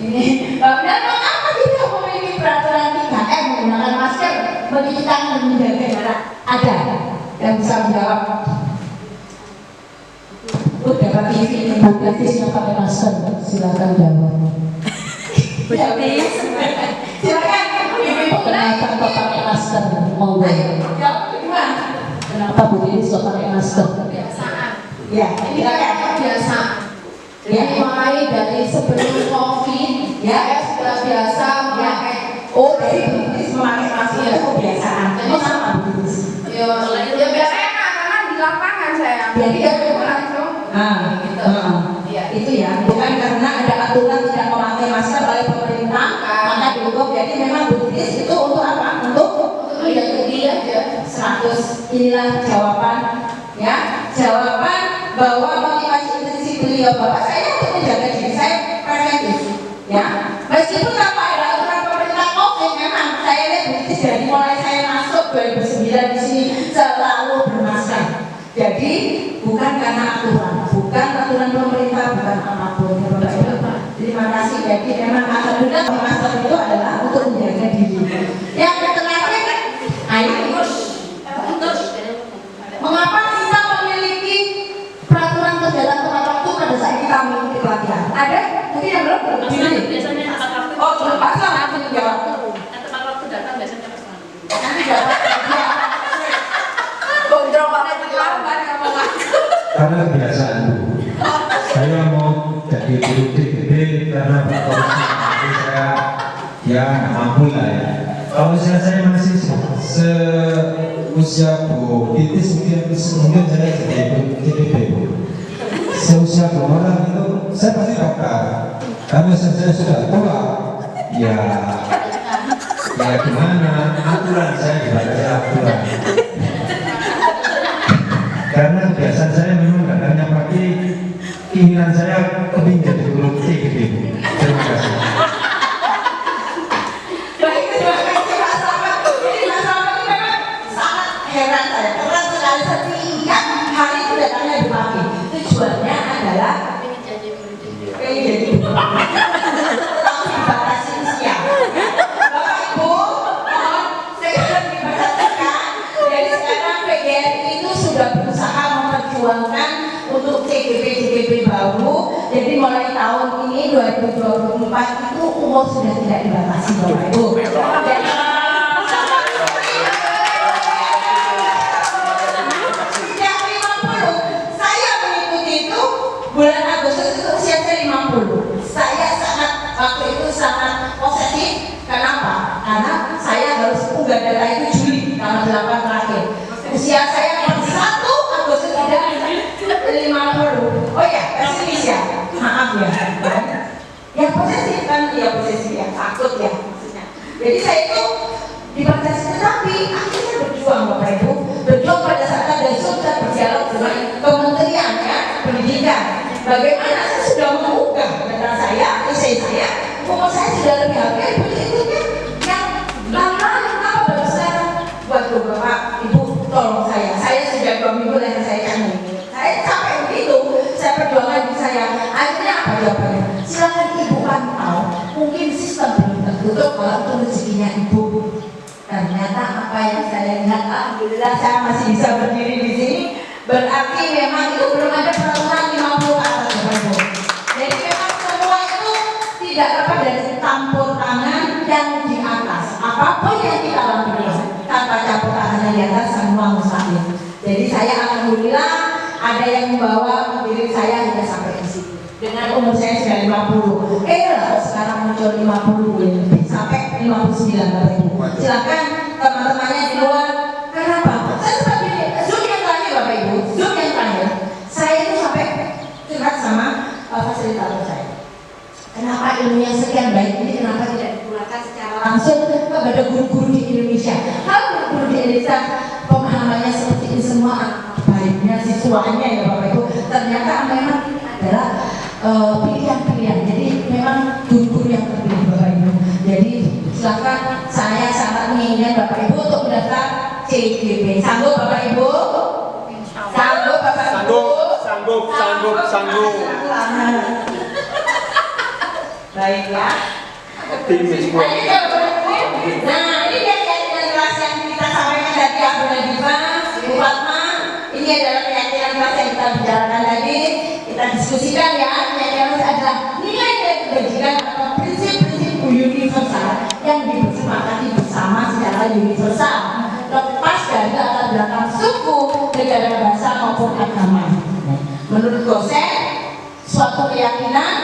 [SPEAKER 1] Ini dan mengapa kita memiliki peraturan 3M menggunakan masker, mencuci tangan dan menjaga jarak? Ada yang bisa menjawab? Dapat TV ini yang pakai masker, silakan jawab. Silakan. Kenapa kok pakai masker? Monggo. Gimana? Kenapa Bu Dini kok pakai masker?
[SPEAKER 2] kebiasaan.
[SPEAKER 1] Ya, ini kan
[SPEAKER 2] Kebiasaan. Jadi mulai dari sebelum COVID,
[SPEAKER 1] ya,
[SPEAKER 2] saya sudah biasa memakai.
[SPEAKER 1] oh, jadi memakai masker itu kebiasaan. Kenapa Bu Dini?
[SPEAKER 2] Ya biasanya karena di lapangan saya.
[SPEAKER 1] Jadi ya
[SPEAKER 2] langsung.
[SPEAKER 1] gitu. Itu ya, bukan karena ada aturan tidak memakai masker oleh pemerintah maka dihukum. Jadi memang Bu Dini itu untuk apa? Untuk
[SPEAKER 2] menjaga diri aja.
[SPEAKER 1] 100. Inilah jawaban ya, jawaban bahwa motivasi intrinsik beliau bahwa saya untuk menjaga diri saya preventif ya, meskipun tanpa ada aturan pemerintah COVID. Memang saya lihat begitu dari mulai saya masuk 2009 di sini selalu bermasker. Jadi bukan karena aturan, bukan aturan pemerintah, bukan apapun ya Bapak Ibu. Terima kasih. Jadi memang alhamdulillah masker itu adalah untuk menjaga diri. Yang terakhir, mengapa kita memiliki peraturan kegiatan tepat waktu pada saat kita mengikuti pelatihan? Ada? Mungkin yang belum?
[SPEAKER 3] Biasanya tepat waktu.
[SPEAKER 1] Oh, tepat waktu menjawab.
[SPEAKER 3] Tepat waktu datang biasanya tepat waktu.
[SPEAKER 1] Nanti dapat dia. Gondrong banget terlambat ngomong aku.
[SPEAKER 4] Karena kebiasaan Bu. Saya mau jadi guru TGB karena Pak Polisi saya ya nggak mampu lah ya. Kalau saya masih seusia Bu Titis mungkin saya jadi guru TGB Bu. Seusia Bu orang itu saya pasti daftar. Karena saya sudah tua, ya gimana aturan saya dibatasi aturan. Karena kebiasaan saya memang nggak hanya pakai keinginan saya kepingin jadi guru TGB. Terima kasih.
[SPEAKER 1] Baik, terima kasih Pak Slamet. Jadi Pak Slamet itu memang sangat heran saya. Karena sekali setiap hari itu datangnya di pagi. Tujuannya adalah
[SPEAKER 2] Pengen jadi guru tinggi.
[SPEAKER 1] pengen jadi guru. Tapi dibatasi usia. Bapak Ibu, mohon sekarang diperhatikan. Jadi sekarang PGRI itu sudah berusaha memperjuangkan untuk CGP baru. Jadi mulai tahun ini 2024 itu umur sudah tidak dibatasi Bapak Ibu. Jadi, sejak 50 saya mengikuti itu bulan Agustus itu usia saya 50. Saya waktu itu sangat posesif. Kenapa? Karena saya harus unggah data itu Juli tanggal Jadi saya itu dibatasi, tetapi akhirnya berjuang Bapak Ibu, berjuang pada saat ada Zoom dan berdialog dengan Kementerian ya, Pendidikan. Bagaimana saya sudah mengunggah data saya, essay saya, umur saya sudah lebih hampir berikutnya yang lama baru saya buat Bapak Ibu tolong saya sudah 2 minggu yang saya kangen. Saya capek begitu, saya perjuangan di saya. Akhirnya apa jawabannya? Silakan Ibu pantau, mungkin sistem belum tertutup kalau itu rezekinya Ibu. Ternyata apa yang saya lihat, alhamdulillah saya masih bisa berdiri di sini. Berarti memang itu belum ada peraturan 50 atas Bapak Ibu. Jadi memang semua itu tidak lepas dari campur tangan yang di atas. Apapun yang kita lakukan tanpa campur tangan di atas semua mustahil. Jadi saya alhamdulillah ada yang membawa diri saya hingga sampai di sini. Dengan umur saya sudah 50. Sekarang muncul 50 sampai 59 Bapak Ibu. Silakan teman-temannya di luar. Kenapa? Saya seperti Zoom yang terakhir Bapak Ibu. Zoom yang terakhir. Saya itu sampai curhat sama fasilitator saya. Kenapa ilmunya sekian baik ini kenapa tidak digunakan secara langsung kepada guru-guru di Indonesia? Kalau guru-guru di Indonesia pemahamannya seperti ini semua baiknya siswanya ya Bapak Ibu. Ternyata memang ini adalah pilihan-pilihan. Jadi memang guru-guru yang terpilih Bapak Ibu. Jadi silakan saya sangat menginginkan Bapak Ibu untuk mendaftar CGP. Sanggup Bapak Ibu? Sanggup Bapak Ibu? Sanggup. Baik ya. Nah ini dia keyakinan kelas yang kita sampaikan dari Abu Nadifa, Ibu Fatma. Ini adalah keyakinan kelas yang kita bicarakan tadi. Kita diskusikan ya. Keyakinan adalah nilai-nilai kebajikan atau prinsip-prinsip universal yang disepakati bersama secara universal, lepas dari latar belakang suku, negara, bahasa maupun agama. Menurut dosen, suatu keyakinan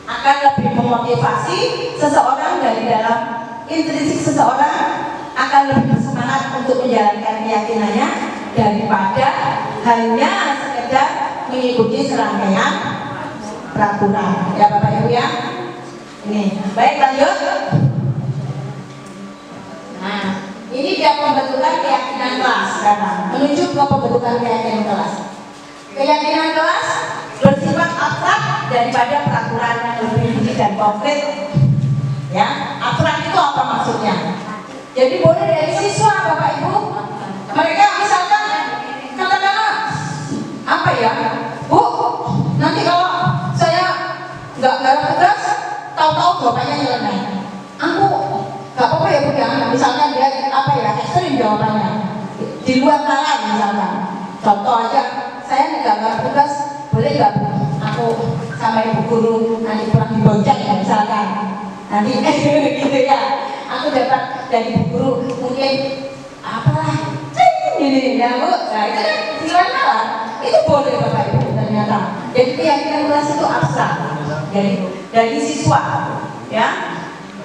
[SPEAKER 1] akan lebih memotivasi seseorang dari dalam intrinsik seseorang, akan lebih bersemangat untuk menjalankan keyakinannya daripada hanya sekedar mengikuti serangkaian peraturan. Ya Bapak Ibu ya. Ini baik, lanjut. Nah, ini dia pembentukan keyakinan kelas sekarang. Menuju ke pembentukan keyakinan kelas. Keyakinan kelas bersifat abstrak daripada peraturan yang lebih rinci dan konkret. Ya, abstrak itu apa maksudnya? Jadi boleh dari siswa Bapak Ibu, mereka misalkan katakanlah apa ya, Bu, nanti kalau saya nggak garap tugas, tahu-tahu jawabannya nyeleneh. Aku nggak apa-apa ya Bu ya, misalkan dia apa ya, ekstrim jawabannya, di luar nalar misalkan. Contoh aja, saya nggak garap tugas, boleh nggak Bu? Aku sama ibu guru nanti pulang dibonceng ya misalkan, nanti gitu ya. Aku dapat dari ibu guru mungkin apalah, ini ya Bu. Nah itu kan di luar nalar, itu boleh Bapak Ibu ternyata. Jadi keyakinan kelas itu abstrak. Dari siswa, ya,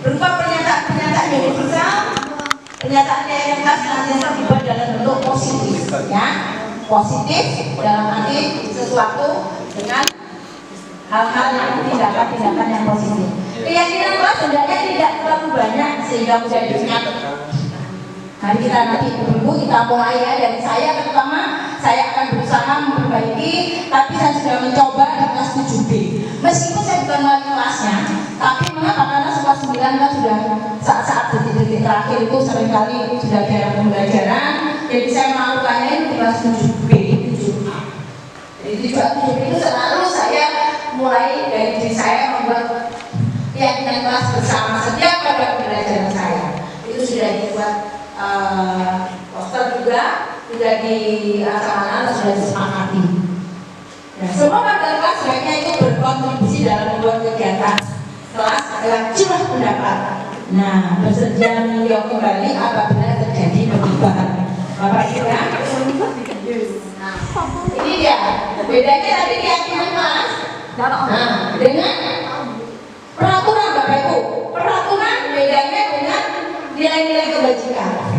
[SPEAKER 1] berupa pernyataan universal, pernyataan yang kelas nanti dibuat dalam bentuk positif, ya, positif dalam arti sesuatu dengan hal-hal yang tindakan-tindakan yang positif. Keyakinan kelas sebenarnya tidak terlalu banyak sehingga mudah diingat. Mari kita nanti ibu kita mulai ya, dari saya terutama saya akan berusaha memperbaiki, tapi saya sudah mencoba di kelas 7B. Meskipun saya bukan wali kelasnya, tapi mengapa? Karena kelas 9 kan sudah saat-saat detik-detik terakhir itu seringkali sudah dalam pembelajaran, jadi saya melakukannya di kelas 7B, 7A. Jadi 7B itu selalu saya mulai dari diri saya membuat keyakinan kelas bersama setiap pada pembelajaran saya. Itu sudah dibuat poster juga di acara sudah disepakati. Nah, semua pada kelas sebaiknya itu berkontribusi dalam membuat kegiatan kelas adalah curah pendapat. Nah, bersedia meninjau kembali apabila terjadi perubahan. Bapak Ibu ya. Nah, ini dia bedanya tadi keyakinan kelas. Nah, dengan peraturan Bapak Ibu. Peraturan bedanya dengan nilai-nilai kebajikan.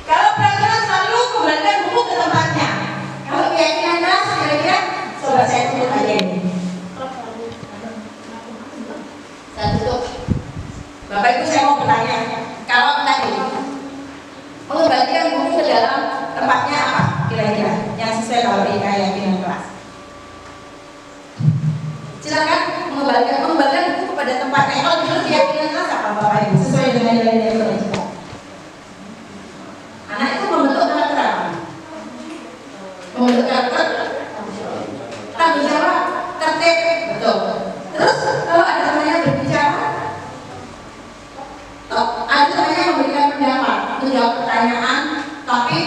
[SPEAKER 1] Kalau peraturan selalu kembalikan buku ke tempatnya. Kalau keyakinan kelas kira-kira coba saya tutup aja ini. Bapak Ibu saya mau bertanya, kalau tadi mengembalikan buku ke dalam tempatnya apa kira-kira yang sesuai kalau di keyakinan kelas? Silakan mengembalikan buku kepada tempatnya. Kalau menurut keyakinan kelas apa Bapak Ibu? Sesuai dengan nilai-nilai kewajiban. Anak itu membentuk karakter apa? Membentuk karakter tanggung jawab, tertib, betul. Terus kalau ada namanya berbicara, ada namanya memberikan pendapat, menjawab pertanyaan, tapi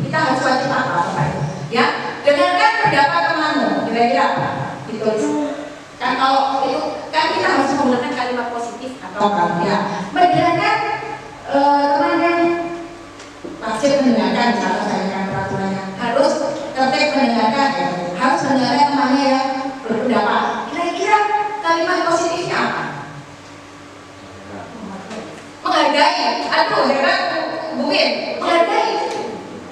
[SPEAKER 1] kita harus wajib apa Bapak Ibu? Ya, dengarkan pendapat temanmu, kira-kira apa? Ditulis. Kan kalau itu kan kita harus menggunakan kalimat positif atau apa? Ya, mendengarkan temannya wajib mendengarkan, misalnya saya kan peraturannya harus tertib mendengarkan, ya. Harus mendengarkan temannya yang berpendapat. Kira-kira kalimat positifnya apa? Menghargai. Aduh hebat Bu Win, menghargai.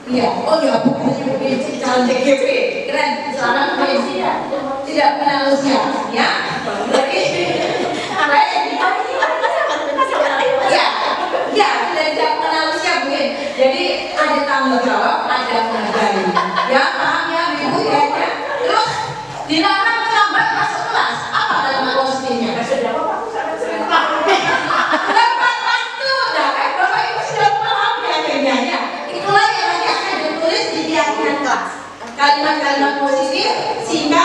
[SPEAKER 1] Iya, oh ya Bu Win calon DGP keren. Selamat Bu Win. Tidak mengenal usia, ya. Jadi apa ya? Ya, tidak mengenal usia Bu Win. Jadi ada tanggung jawab, ada menghargai. Ya, paham ya Ibu ya? Terus dilarang terlambat masuk kelas. Apa kalimat positifnya? Tepat waktu. Nah, kan Bapak Ibu sudah paham ya akhirnya ya. Itulah yang nanti akan ditulis di keyakinan kelas. Kalimat-kalimat positif sehingga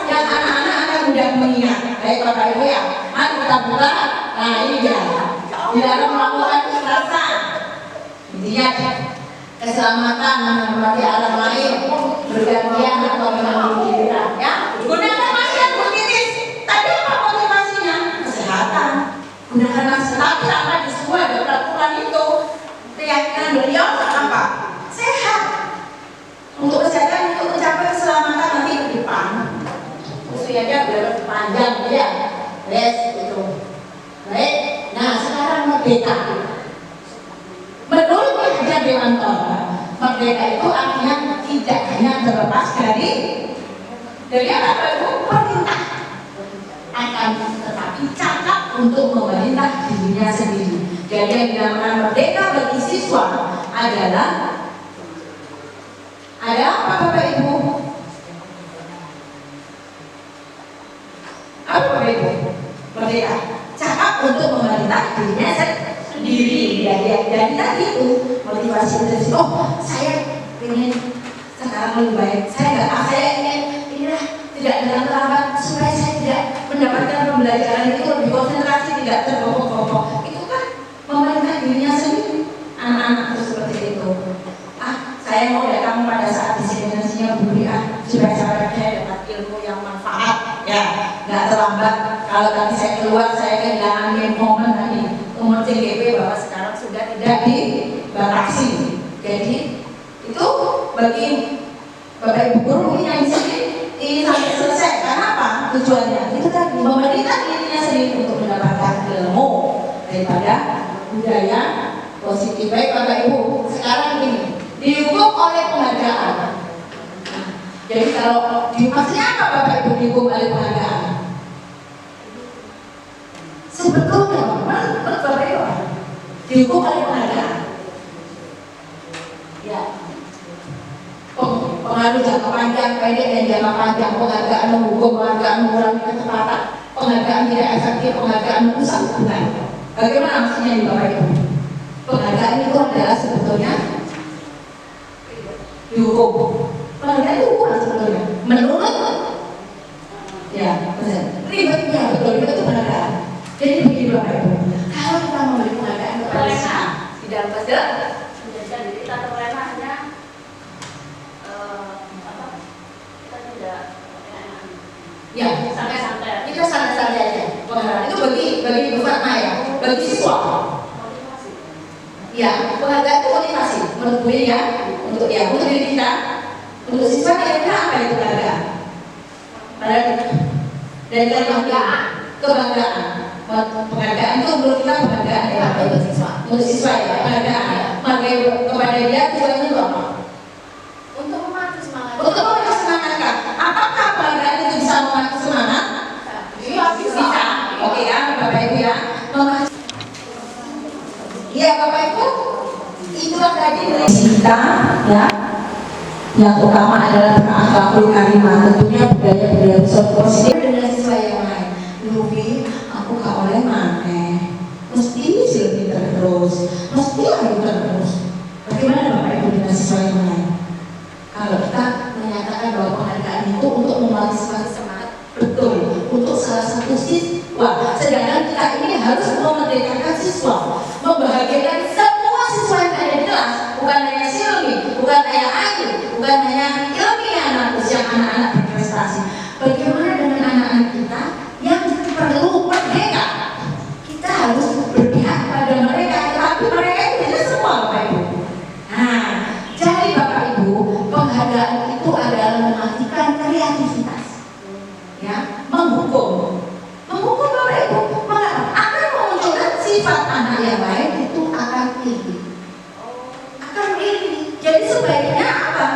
[SPEAKER 1] yang anak-anak akan mudah mengingat. Baik Bapak Ibu ya. Mari kita buka. Nah ini dia. Dilarang melakukan kekerasan. Intinya keselamatan menghormati orang lain, bergantian atau memiliki kita. Ya, gunakan masker positif. Tadi apa motivasinya? Kesehatan. Gunakan masker. Tapi apa di semua ada peraturan itu? Keyakinan beliau apa? Sehat. Untuk kesehatan, untuk mencapai keselamatan nanti ke depan. Usianya berapa panjang ya? Yes, itu. Baik. Nah, sekarang merdeka. Menurut Hajar Dewantara, merdeka itu artinya tidak hanya terlepas dari apa itu perintah, akan tetapi cakap untuk memerintah dirinya sendiri. Jadi yang dinamakan merdeka bagi siswa adalah ada apa Bapak Ibu? Apa Bapak Ibu? Merdeka, cakap untuk memerintah dirinya sendiri. Jadi tadi itu motivasi dari oh saya ingin sekarang lebih baik. Saya ingin inilah tidak dengan terlambat supaya saya tidak mendapatkan pembelajaran itu lebih konsentrasi, tidak tergobok-gobok. Itu kan memerintah dirinya sendiri. Anak-anak itu seperti itu. Saya mau datang pada saat diseminasinya Bu supaya saya dapat ilmu yang manfaat, ya, nggak terlambat. Kalau tadi saya keluar, saya kehilangan momen tadi umur CGP bahwa sekarang sudah tidak dibatasi. Jadi itu bagi Bapak Ibu guru yang di sini ini sampai selesai. Karena apa? Tujuannya itu tadi memerintah dirinya sendiri untuk mendapatkan ilmu daripada budaya positif. Baik Bapak Ibu, sekarang ini dihukum oleh penghargaan. Jadi kalau maksudnya apa Bapak Ibu dihukum oleh penghargaan? Sebetulnya menurut Bapak Ibu dihukum oleh penghargaan. Ya, pengaruh jangka panjang, pendek dan jangka panjang. Penghargaan menghukum, penghargaan mengurangi kecepatan, penghargaan tidak efektif, penghargaan merusak hubungan. Bagaimana maksudnya di Bapak Ibu? Penghargaan itu adalah sebetulnya dihukum. Penghargaan itu hukuman sebetulnya. Menurut ya, ribetnya betul itu penghargaan. Jadi begini Bapak Ibu, kalau kita memberi penghargaan kepada di dalam pasal
[SPEAKER 3] jadi kita terlena hanya kita tidak
[SPEAKER 1] ya
[SPEAKER 3] santai-santai.
[SPEAKER 1] kita santai-santai aja. Penghargaan itu bagi Bu Fatma ya, bagi siswa.
[SPEAKER 3] Motivasi.
[SPEAKER 1] Ya, penghargaan itu motivasi menurut Bu ya, untuk diri kita, untuk siswa kira-kira apa itu penghargaan? Dari kebanggaan. Penghargaan itu menurut kita penghargaan ya, untuk siswa ya, penghargaan. Menghargai kepada dia tujuannya itu apa?
[SPEAKER 3] Untuk memacu semangat.
[SPEAKER 1] Untuk memacu semangat kan? Apakah penghargaan itu bisa memacu semangat?
[SPEAKER 3] Iya, bisa.
[SPEAKER 1] Bisa. Oke ya, Bapak Ibu ya. Memacu Ya Bapak Ibu, itulah tadi dari kita ya. Yang utama adalah berakhlakul karimah, tentunya budaya-budaya positif dengan siswa yang lain. Lubi, aku gak oleh maneh, mesti silpi terus, mesti ayo terus. Bagaimana Bapak Ibu dengan siswa yang lain? Kalau kita menyatakan bahwa penghargaan itu untuk memotivasi semangat, betul, untuk salah satu siswa, sedangkan kita ini harus memerdekakan siswa, membahagiakan semua siswa yang ada di kelas, bukan hanya Silmi, bukan hanya Ayu, bukan hanya ilmiah yang anak-anak berprestasi. Bagaimana dengan anak-anak kita yang perlu merdeka? Kita harus berpihak pada mereka, tetapi mereka itu tidak semua Bapak Ibu. Nah, jadi Bapak Ibu, penghargaan itu adalah mematikan kreativitas, ya, menghukum Bapak Ibu, akan memunculkan sifat anak yang lain itu akan iri. Jadi sebaiknya apa?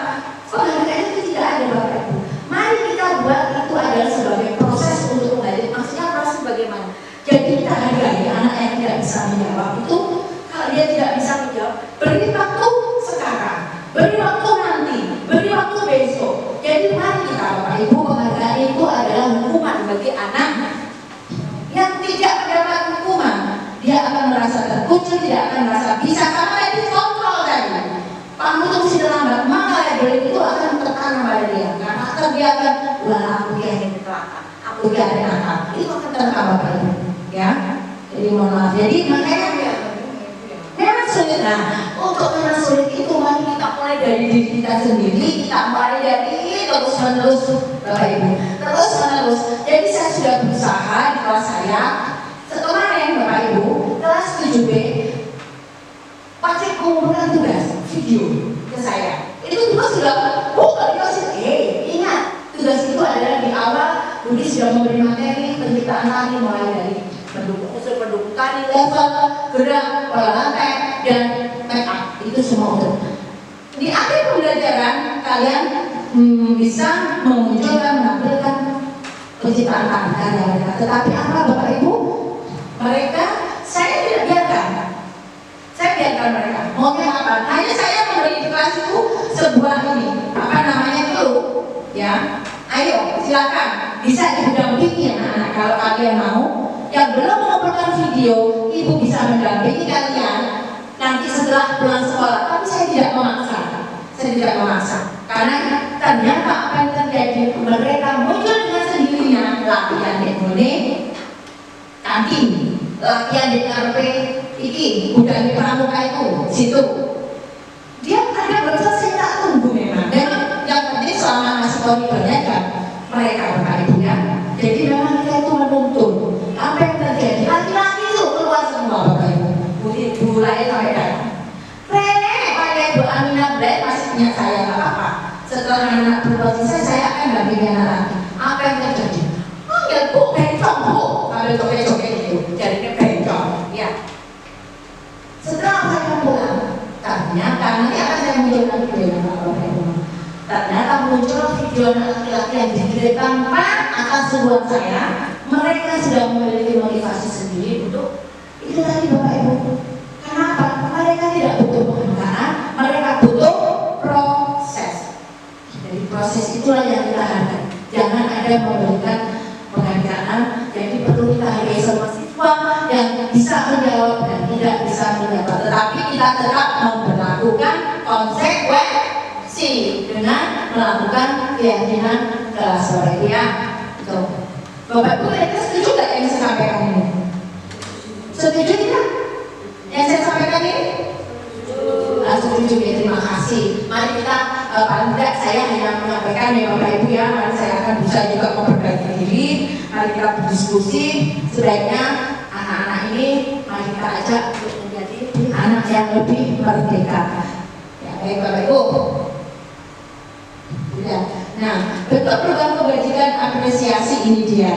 [SPEAKER 1] Penghargaan itu tidak ada Bapak Ibu. Mari kita buat itu adalah sebagai proses untuk menghargai. Maksudnya proses bagaimana? Jadi kita hargai anak yang tidak bisa menjawab itu. Kalau dia tidak bisa menjawab, beri waktu sekarang, beri waktu nanti, beri waktu besok. Jadi mari kita Bapak Ibu, penghargaan itu adalah hukuman bagi anak yang tidak mendapat hukuman. Dia akan merasa terkucil, tidak akan merasa bisa, karena tadi kontrol tadi. Kamu tuh mesti terlambat, maka label itu akan tertanam pada dia. Karena dia akan, wah aku dia yang kecelakaan, aku dia yang nakal. Itu akan tertanam Bapak Ibu, ya. Jadi mohon maaf. Jadi makanya memang sulit. Nah, untuk karena sulit itu mari kita mulai dari diri kita sendiri, kita mulai dari terus menerus Bapak Ibu, terus menerus. Jadi saya sudah berusaha di kelas saya. Kemarin Bapak Ibu, kelas 7B wajib mengumpulkan tugas video ke saya. Itu tugas sudah, ingat tugas itu adalah di awal Budi sudah memberi materi penciptaan tari mulai dari unsur pendukung tari, level, gerak, pola lantai, dan make up. Itu semua untuk di akhir pembelajaran kalian bisa memunculkan, menampilkan penciptaan karya mereka. Tetapi apa Bapak Ibu? Mereka saya tidak biarkan. Saya biarkan mereka. Maunya apa? Hanya saya memberi di kelas itu sebuah ini, apa namanya itu, ya. Ayo, silakan bisa didampingi anak-anak kalau kalian mau. Yang belum mengumpulkan video, ibu bisa mendampingi kalian nanti setelah pulang sekolah. Tapi saya tidak memaksa. Saya tidak memaksa. Karena ternyata apa yang terjadi, mereka muncul dengan sendirinya latihan ekonomi, kantin, latihan di KRP, iki udah di pramuka itu, situ. Dia ada proses saya tak tunggu memang yang penting selama masih koridornya kan mereka Bapak Ibu ya. Jadi memang kita itu menuntun apa yang terjadi. Laki-laki itu keluar semua Bapak Ibu. Mulai sampai datang. Rene pakai Bu Aminah Black masih punya saya nggak apa-apa. Setelah anak berposisi saya akan dampingi anak laki. Apa yang terjadi? Oh ya Bu, bencong Bu, sambil joget-joget itu. Jadinya bencong, ya. Setelah saya pulang, ternyata nanti akan saya munculkan video Bapak Ibu. Ternyata muncul video laki-laki yang dikirim tanpa atas sebuah saya. Mereka sudah memiliki motivasi sendiri untuk itu tadi Bapak Ibu. Kenapa? Mereka tidak butuh penghargaan, mereka butuh proses. Jadi proses itulah yang kita hargai. Jangan ada memberikan penghargaan. Jadi perlu kita hargai semua siswa yang bisa menjawab dan tidak bisa menjawab. Tetapi kita tetap memperlakukan konsekuensi dengan melakukan keyakinan kelas ya. Bapak Ibu, mereka setuju nggak yang saya sampaikan ini? Setuju tidak? Yang saya sampaikan ini? Setuju ya, terima kasih. Mari kita paling tidak saya hanya menyampaikan ya Bapak Ibu ya. Mari saya akan bisa juga memperbaiki diri. Mari kita berdiskusi. Sebaiknya anak-anak ini mari kita ajak untuk menjadi anak yang lebih merdeka. Ya baik Bapak Ibu. Ya. Nah, bentuk program kebajikan apresiasi ini dia.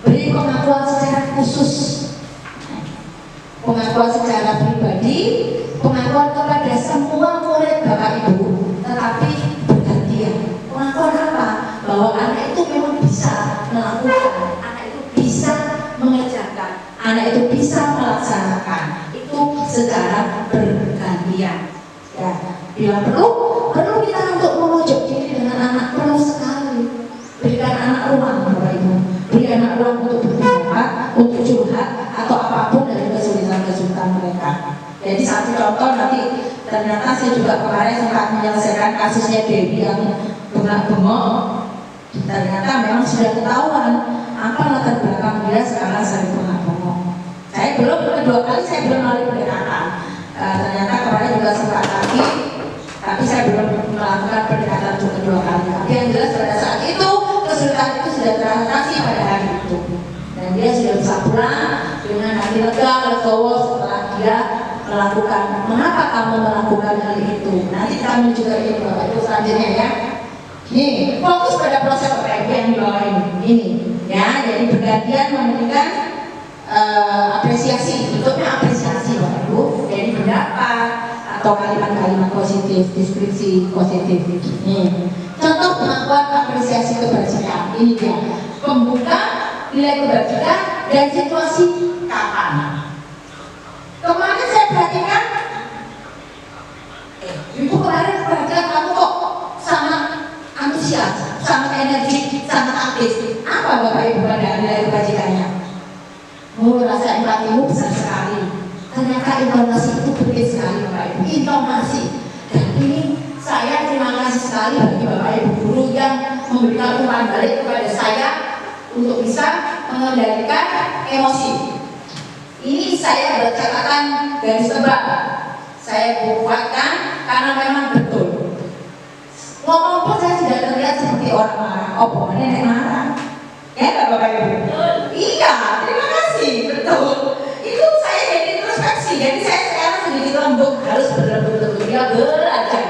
[SPEAKER 1] Beri pengakuan secara khusus, pengakuan secara pribadi, pengakuan kepada semua murid Bapak Ibu, tetapi bergantian. Pengakuan apa? Bahwa anak itu memang bisa melakukan, anak itu bisa mengerjakan, anak itu bisa melaksanakan. Itu
[SPEAKER 2] secara bergantian. Ya, bila perlu kita untuk memojok diri dengan anak, perlu sekali. Berikan anak ruang, Bapak Ibu. Beri anak ruang untuk berbicara, untuk curhat, atau apapun dari kesulitan-kesulitan mereka. Jadi satu contoh nanti, ternyata saya juga kemarin sempat menyelesaikan kasusnya Dewi yang bengak-bengok. Ternyata memang sudah ketahuan apa latar belakang dia sekarang sering bengak-bengok. Saya belum, kedua kali saya belum melalui pendekatan. Ternyata kemarin juga sempat lagi, tapi saya belum melakukan pendekatan untuk kedua kali. Tapi yang jelas pada saat itu kesulitan itu sudah teratasi pada hari itu, dan dia sudah bisa pulang dengan hati lega, legowo setelah dia melakukan. Mengapa kamu melakukan hal itu? Nanti kami juga ini Bapak Ibu selanjutnya ya. Ini fokus pada proses Bapak Ibu yang di bawah ini ya. Jadi bergantian memberikan apresiasi, bentuknya apresiasi Bapak Ibu. Jadi pendapat atau kalimat-kalimat positif, deskripsi positif. Ini contoh pengakuan apresiasi kebajikan. Ini dia pembuka, nilai kebajikan, dan situasi kapan. Kemarin saya perhatikan, Ibu kemarin perhatikan kamu kok sangat antusias, sangat energi, sangat aktif. Apa Bapak Ibu pada nilai kebajikannya? Rasa empatimu besar sekali. Ternyata intonasi itu penting sekali Bapak Ibu. Intonasi. Dan ini saya terima kasih sekali bagi Bapak Ibu guru yang memberikan umpan balik kepada saya untuk bisa mengendalikan emosi. Ini saya bercatatan garis tebal. Saya buatkan karena memang betul. Ngomong pun saya tidak terlihat seperti orang marah. Oh, nenek marah. Ya nggak Bapak Ibu? Iya, terima kasih. Betul. Itu saya jadi introspeksi. Jadi saya sekarang sedikit lembut, harus betul-betul dia belajar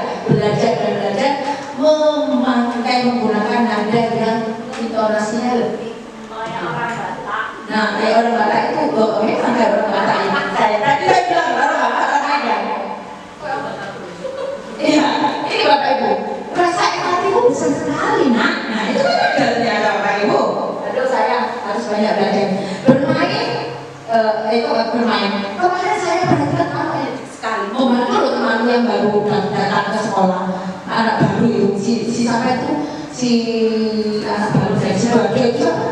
[SPEAKER 2] memakai menggunakan nada yang intonasinya lebih
[SPEAKER 3] kayak orang Batak.
[SPEAKER 2] Nah, kayak orang Batak itu memang kayak orang Batak ini. Saya tadi saya bilang orang Batak aja. Iya, ini Bapak Ibu. Rasa empatimu besar sekali, nak. Nah, itu kan ada ternyata Bapak Ibu. Aduh, saya harus banyak belajar. Bermain, itu bermain. Kemarin saya perhatikan kamu energi sekali. Membantu loh temanmu yang baru datang ke sekolah. Anak baru itu, si siapa itu? Si anak baru dari Sidoarjo itu siapa?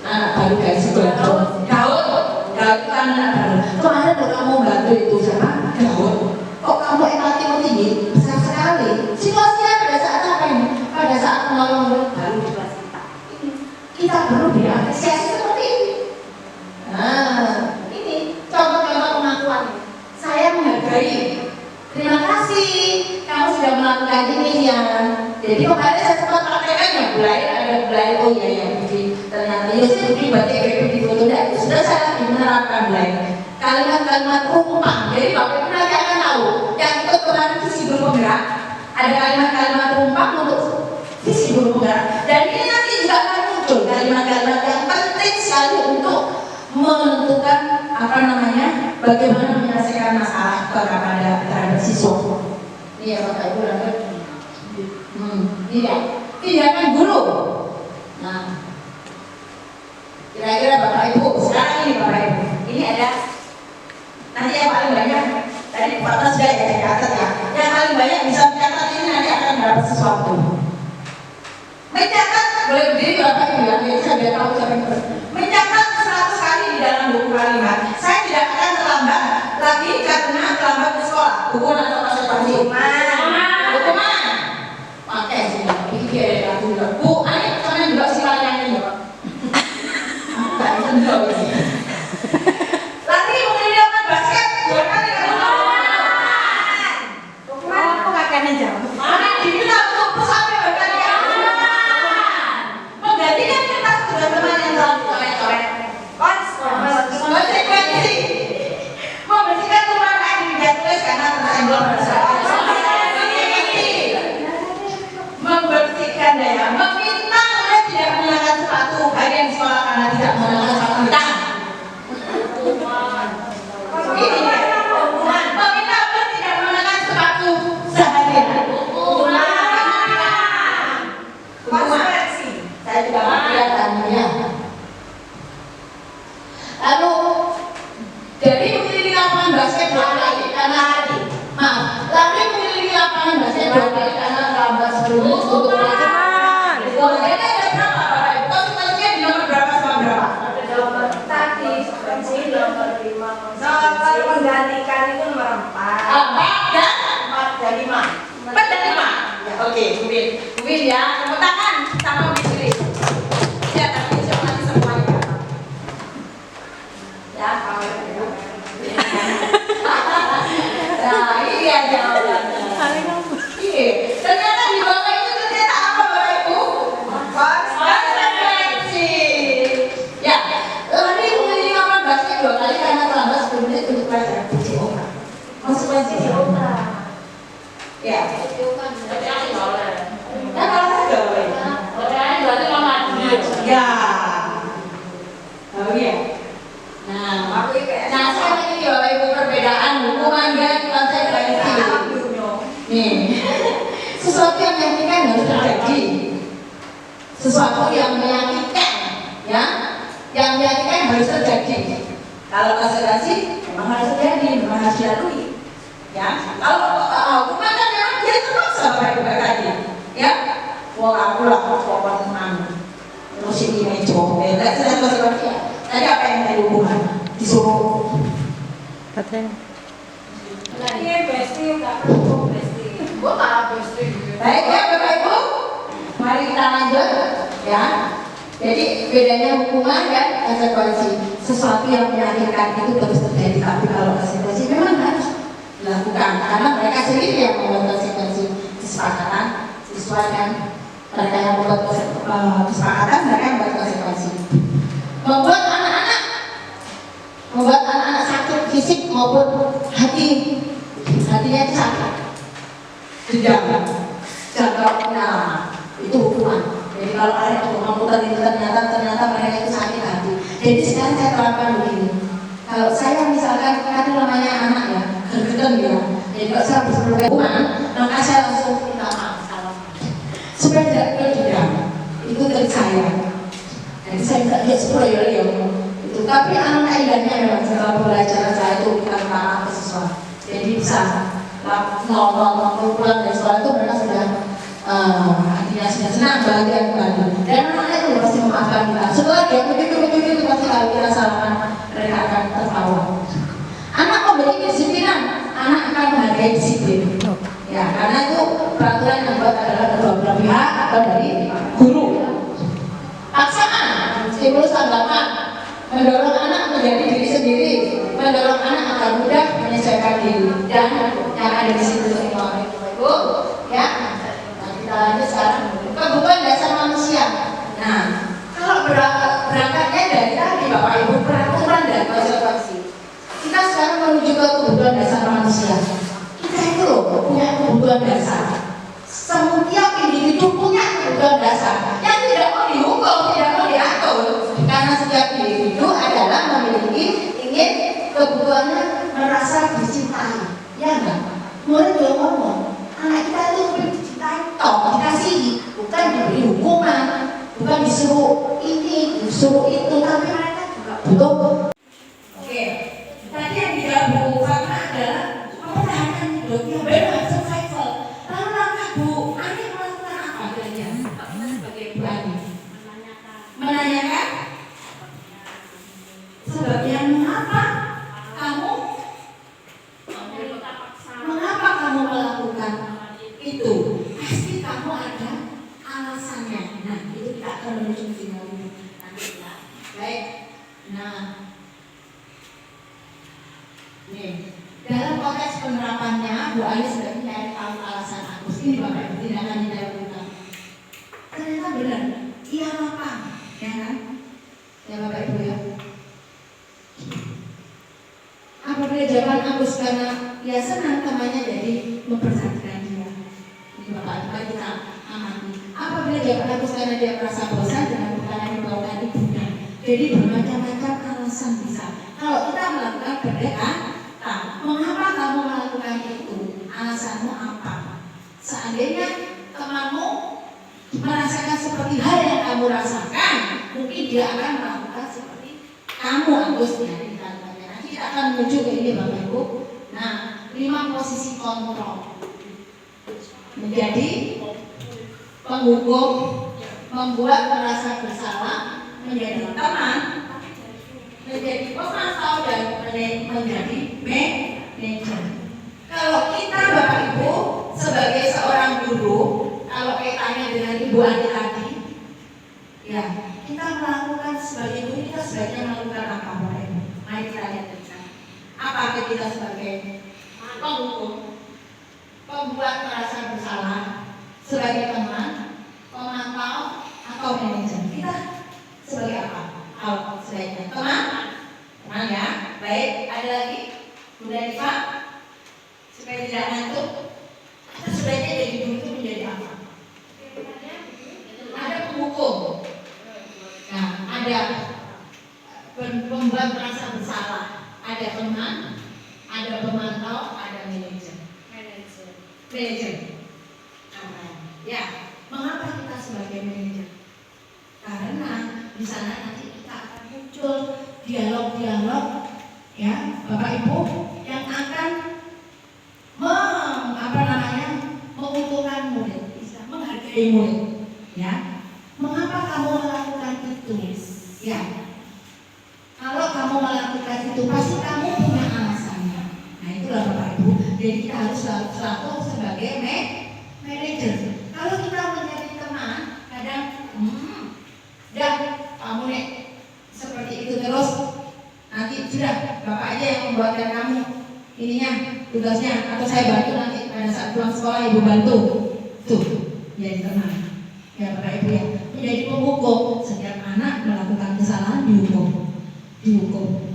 [SPEAKER 2] Anak baru dari Sidoarjo. Daud itu kan anak baru. Kemarin kalau kamu bantu itu siapa? Daud. Kok kamu empatimu tinggi? Besar sekali. Situasinya pada saat apa ini? Pada saat menolong murid baru di kelas kita. Kita perlu diapresiasi seperti ini. Nah, ini contoh-contoh pengakuan. Saya menghargai. Terima kasih, kamu sudah melakukan ini ya. Jadi kemarin saya sempat praktekkan ya, ada belai. Oh iya ya, ternyata Yusuf Budi batik di foto itu sudah saya lagi menerapkan belai. Kalimat-kalimat rumpang. Jadi Bapak Ibu nanti akan tahu. Yang ikut kemarin visi guru penggerak, ada kalimat-kalimat rumpang untuk visi guru penggerak. Dan ini nanti juga akan muncul kalimat-kalimat yang penting sekali untuk menentukan bagaimana menyelesaikan masalah terhadap siswa. Ini ya Bapak Ibu lanjut. Tindakan guru. Nah, kira-kira Bapak Ibu sekarang ini Bapak Ibu, ini ada nanti yang paling banyak tadi Pak sudah ya catat ya. Yang paling banyak bisa mencatat ini nanti akan mendapat sesuatu. Mencatat boleh berdiri Bapak Ibu ya. Jadi saya biar tahu siapa yang mencatat 100 kali di dalam buku kalimat. Saya tidak akan terlambat lagi karena terlambat ke sekolah. Buku atau konsentrasi. Hukuman. Pakai sih. Pikir ya juga. Bu, ayo kalian juga silakan ini ya Pak. Enggak bisa ini. Lari mengenai basket 2 kali kan. Hukuman aku enggak akan jawab. Mari diminta untuk sampai berkali-kali. Menggantikan kertas teman-teman yang telah coret-coret. Konsekuensi. Membersihkan rumah air tidak tulis karena tersenggol bersama. Membersihkan daya. Meminta murid tidak mengenakan sepatu harian di sekolah karena tidak mengenakan sepatu di tangan. Ini ya. Meminta murid tidak mengenakan sepatu seharian. Konsekuensi. Saya juga melihat tandanya. Lalu jadi doain anak lambat sebelumnya untuk
[SPEAKER 5] Konsekuensinya ada berapa Bapak Ibu? Konsekuensinya di nomor berapa sama berapa?
[SPEAKER 3] Ada nomor tadi, seperti nomor 5.
[SPEAKER 5] Nomor
[SPEAKER 3] menggantikan itu nomor 4.
[SPEAKER 5] 4 dan
[SPEAKER 3] 4 dan 5.
[SPEAKER 5] 4 dan 5. Oke, Bu Win. Bu Win ya, tepuk tangan sama Bu Sri. Ya, tapi nanti semuanya. Ya, kalau itu. Nah, ini dia jawabannya. Iya, ternyata di bawah itu ternyata apa Bapak Ibu? Konsekuensi. Ya, lebih memilih nomor bahasnya 2 kali karena terlambat 10 menit untuk pelajaran PJO. Konsekuensi diubah. Ya, kan kalau saya boleh. Ya, tahu ya. Nah, sekarang ini ya Bapak Ibu perbedaan hukuman dan konsekuensi. Nih, sesuatu yang menyakitkan harus terjadi. Sesuatu yang menyakitkan, ya, yang menyakitkan harus terjadi. Kalau konsekuensi memang harus terjadi, memang harus dilalui. Ya, kalau hukuman kan memang dia terpaksa Bapak Ibu tadi. Ya, wong aku lah pokoknya mana. Terus ini mejo, tidak sedang konsekuensi. Tadi apa yang tadi hukuman? Disuruh.
[SPEAKER 3] Ini besti, nggak perlu besti. Gue tak besti.
[SPEAKER 5] Baik ya Bapak Ibu, mari kita lanjut ya. Jadi bedanya hukuman dan konsekuensi. Sesuatu yang menyakitkan itu terus terjadi, tapi kalau konsekuensi memang harus dilakukan karena mereka sendiri yang membuat konsekuensi. Kesepakatan siswa dan mereka yang membuat kesepakatan, mereka yang membuat konsekuensi. Membuat anak-anak sakit fisik maupun hatinya itu sakit. Dendam, jangka pengalaman itu hukuman. Jadi kalau ada komputer itu ternyata mereka itu sakit hati. Jadi sekarang saya terapkan begini. Kalau saya misalkan kan namanya anak ya, gergeten ya. Jadi kalau saya bisa hukuman, maka saya langsung minta maaf supaya tidak berdendam. Itu dari saya. Jadi saya tidak lihat supaya ya. Itu tapi anak indahnya memang setelah pembelajaran saya itu minta maaf ke siswa. Jadi bisa ngomong pulang dari sekolah itu mereka sudah artinya sudah senang bahagia kembali dan anak-anak itu pasti memaafkan kita. Setelah dia begitu pasti kalau kita salahkan mereka akan tertawa. Anak memberi kedisiplinan, anak akan menghargai disiplin. Ya, karena itu peraturan yang dibuat adalah kedua belah pihak atau dari guru. Paksaan, stimulus tambahan, mendorong anak menjadi diri sendiri, mendorong anak agar mudah menyesuaikan diri dan yang ada di situ semua Ibu, ya. Nah, kita lanjut sekarang kebutuhan dasar manusia. Nah, kalau berangkatnya dari tadi Bapak Ibu peraturan dan konsekuensi, kita sekarang menuju ke kebutuhan dasar manusia. Kita itu loh punya kebutuhan dasar. Setiap individu punya kebutuhan dasar yang tidak mau dihukum, tidak mau diatur, karena setiap individu adalah memiliki ingin kebutuhannya merasa dicintai. Ya enggak? Murid juga ngomong, anak kita itu dicintai, toh dikasihi, bukan diberi hukuman, bukan disuruh ini, disuruh itu, tapi mereka juga butuh. Oke, tadi yang tidak Bu Fatma adalah mempertahankan hidupnya benar survival. Lalu langkah Bu Ani melakukan apa kira-kira? Sebagai Bu Ani menanyakan sebabnya mengapa kamu melakukan itu. Pasti kamu ada alasannya. Nah, itu kita akan menuju ke sini nanti ya. Baik. Nah, nih dalam konteks penerapannya Bu Ani sudah mencari tahu alasan Agus ini Bapak Ibu tindakan yang dilakukan. Ternyata benar, ia lapang, ya kan? Ya Bapak Ibu ya. Apabila jawaban Agus karena ia senang temannya jadi memperhatikan dia. Ini Bapak Ibu kita amati. Apabila jawaban Agus karena dia merasa bosan dengan perkara yang dibawakan ibunya. Jadi bermacam-macam alasan bisa. Kalau kita melakukan pendekatan, mengapa kamu melakukan itu? Alasanmu apa? Seandainya temanmu merasakan seperti hal yang kamu rasakan, mungkin dia akan melakukan seperti kamu Agus ya. Kita akan menuju ke ini Bapak Ibu. Nah, 5 posisi kontrol. menjadi penghukum, membuat merasa bersalah, menjadi teman, menjadi pemantau, dan menjadi manajer. Kalau kita Bapak Ibu sebagai seorang guru, kalau kaitannya dengan Ibu Ani tadi, ya kita melakukan sebagai guru, kita sebaiknya melakukan apa Bapak Ibu? Mari kita lihat bersama. Apakah kita sebagai penghukum, pembuat merasa bersalah, sebagai teman, pemantau, atau manajer? Kita sebagai apa? Kalau sebaiknya teman ya. Baik, ada lagi? Bunda Diva, supaya tidak ngantuk, kita sebaiknya jadi guru itu menjadi apa? Ada penghukum, nah ada pembuat merasa bersalah, ada teman, ada pemantau, ada manajer. Ya, mengapa kita sebagai manajer? Karena di sana nanti kita akan muncul dialog-dialog, ya Bapak Ibu, yang akan menguntungkan murid, bisa menghargai murid. Ya, mengapa kamu melakukan itu? Ya, kalau kamu melakukan itu pasti kamu punya alasannya. Nah itulah Bapak Ibu. Jadi kita harus selalu sebagai manajer. Kalau kita menjadi teman, kadang dah kamu nih seperti itu terus, nanti sudah Bapak aja yang membuatkan kamu ininya, tugasnya, atau saya bantu nanti pada saat pulang sekolah Ibu bantu. Tuh, jadi teman. Ya Bapak Ibu ya, menjadi penghukum. Setiap anak melakukan kesalahan dihukum.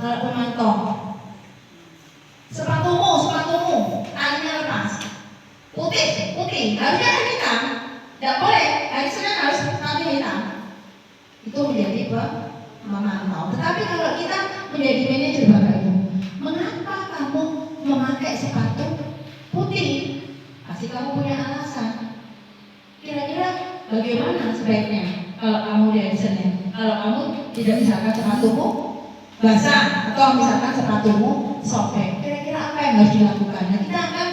[SPEAKER 5] Kalau pemantau, sepatumu talinya lepas, putih, harusnya ada hitam, tidak boleh, harusnya harus tali hitam. Itu menjadi pemantau. Tetapi kalau kita menjadi manajer Bapak Ibu, mengapa kamu memakai sepatu putih? Pasti kamu punya alasan. Kira-kira bagaimana sebaiknya kalau kamu di Senin? Kalau kamu tidak misalkan sepatumu basah atau misalkan sepatumu sobek, kira-kira apa yang harus dilakukan? Nah, kita akan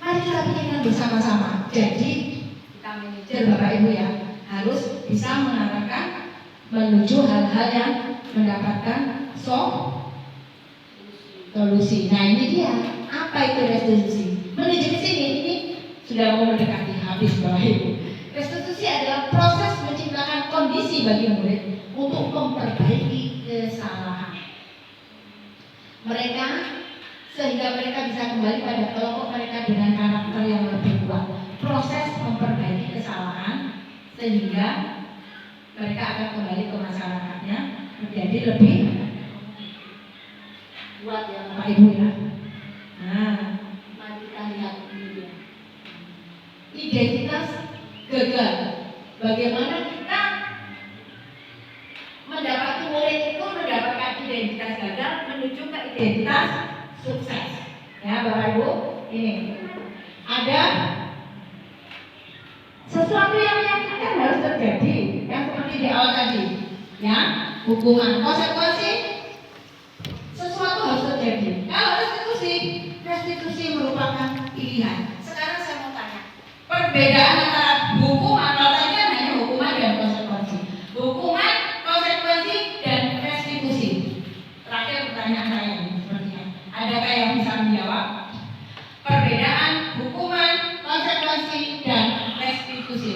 [SPEAKER 5] mari kita pikirkan bersama-sama. Jadi kita manajer Bapak Ibu ya harus bisa mengarahkan menuju hal-hal yang mendapatkan solusi. Nah ini dia, apa itu restitusi? Menuju ke sini ini sudah mau mendekati habis Bapak Ibu. Restitusi adalah proses menciptakan kondisi bagi murid untuk memperbaiki kesalahan mereka, sehingga mereka bisa kembali pada kelompok mereka dengan karakter yang lebih kuat. Proses memperbaiki kesalahan sehingga mereka akan kembali ke masyarakatnya menjadi lebih kuat ya Bapak Ibu ya. Nah, mari kita lihat ini dia. Identitas gagal. Bagaimana kita mendapati murid itu mendapatkan identitas gagal menuju ke identitas sukses. Ya Bapak Ibu, ini ada sesuatu yang meyakinkan harus terjadi, yang seperti di awal tadi, ya hukuman, konsekuensi, sesuatu harus terjadi. Kalau restitusi merupakan pilihan. Sekarang saya mau tanya, perbedaan antara hukuman, kalau tadi kan hanya hukuman dan konsekuensi, hukuman, konsekuensi dan restitusi. Terakhir pertanyaan saya ini sepertinya, adakah yang bisa menjawab perbedaan hukuman, konsekuensi dan restitusi?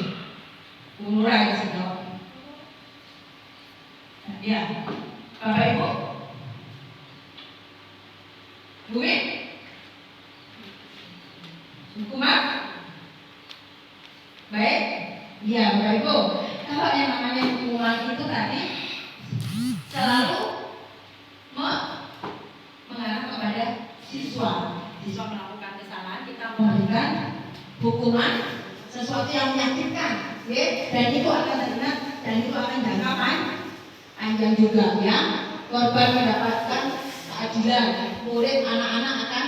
[SPEAKER 5] Umurah yang bisa jawab. Ya, Bapak Ibu, Bumi, hukuman, baik, ya Bapak Ibu. Kalau yang namanya hukuman itu tadi selalu mengarah kepada siswa melakukan kesalahan, kita memberikan hukuman sesuatu yang menyakitkan, ya, dan itu akan teringat dan itu akan jangka panjang juga ya. Korban mendapatkan keadilan, murid anak-anak akan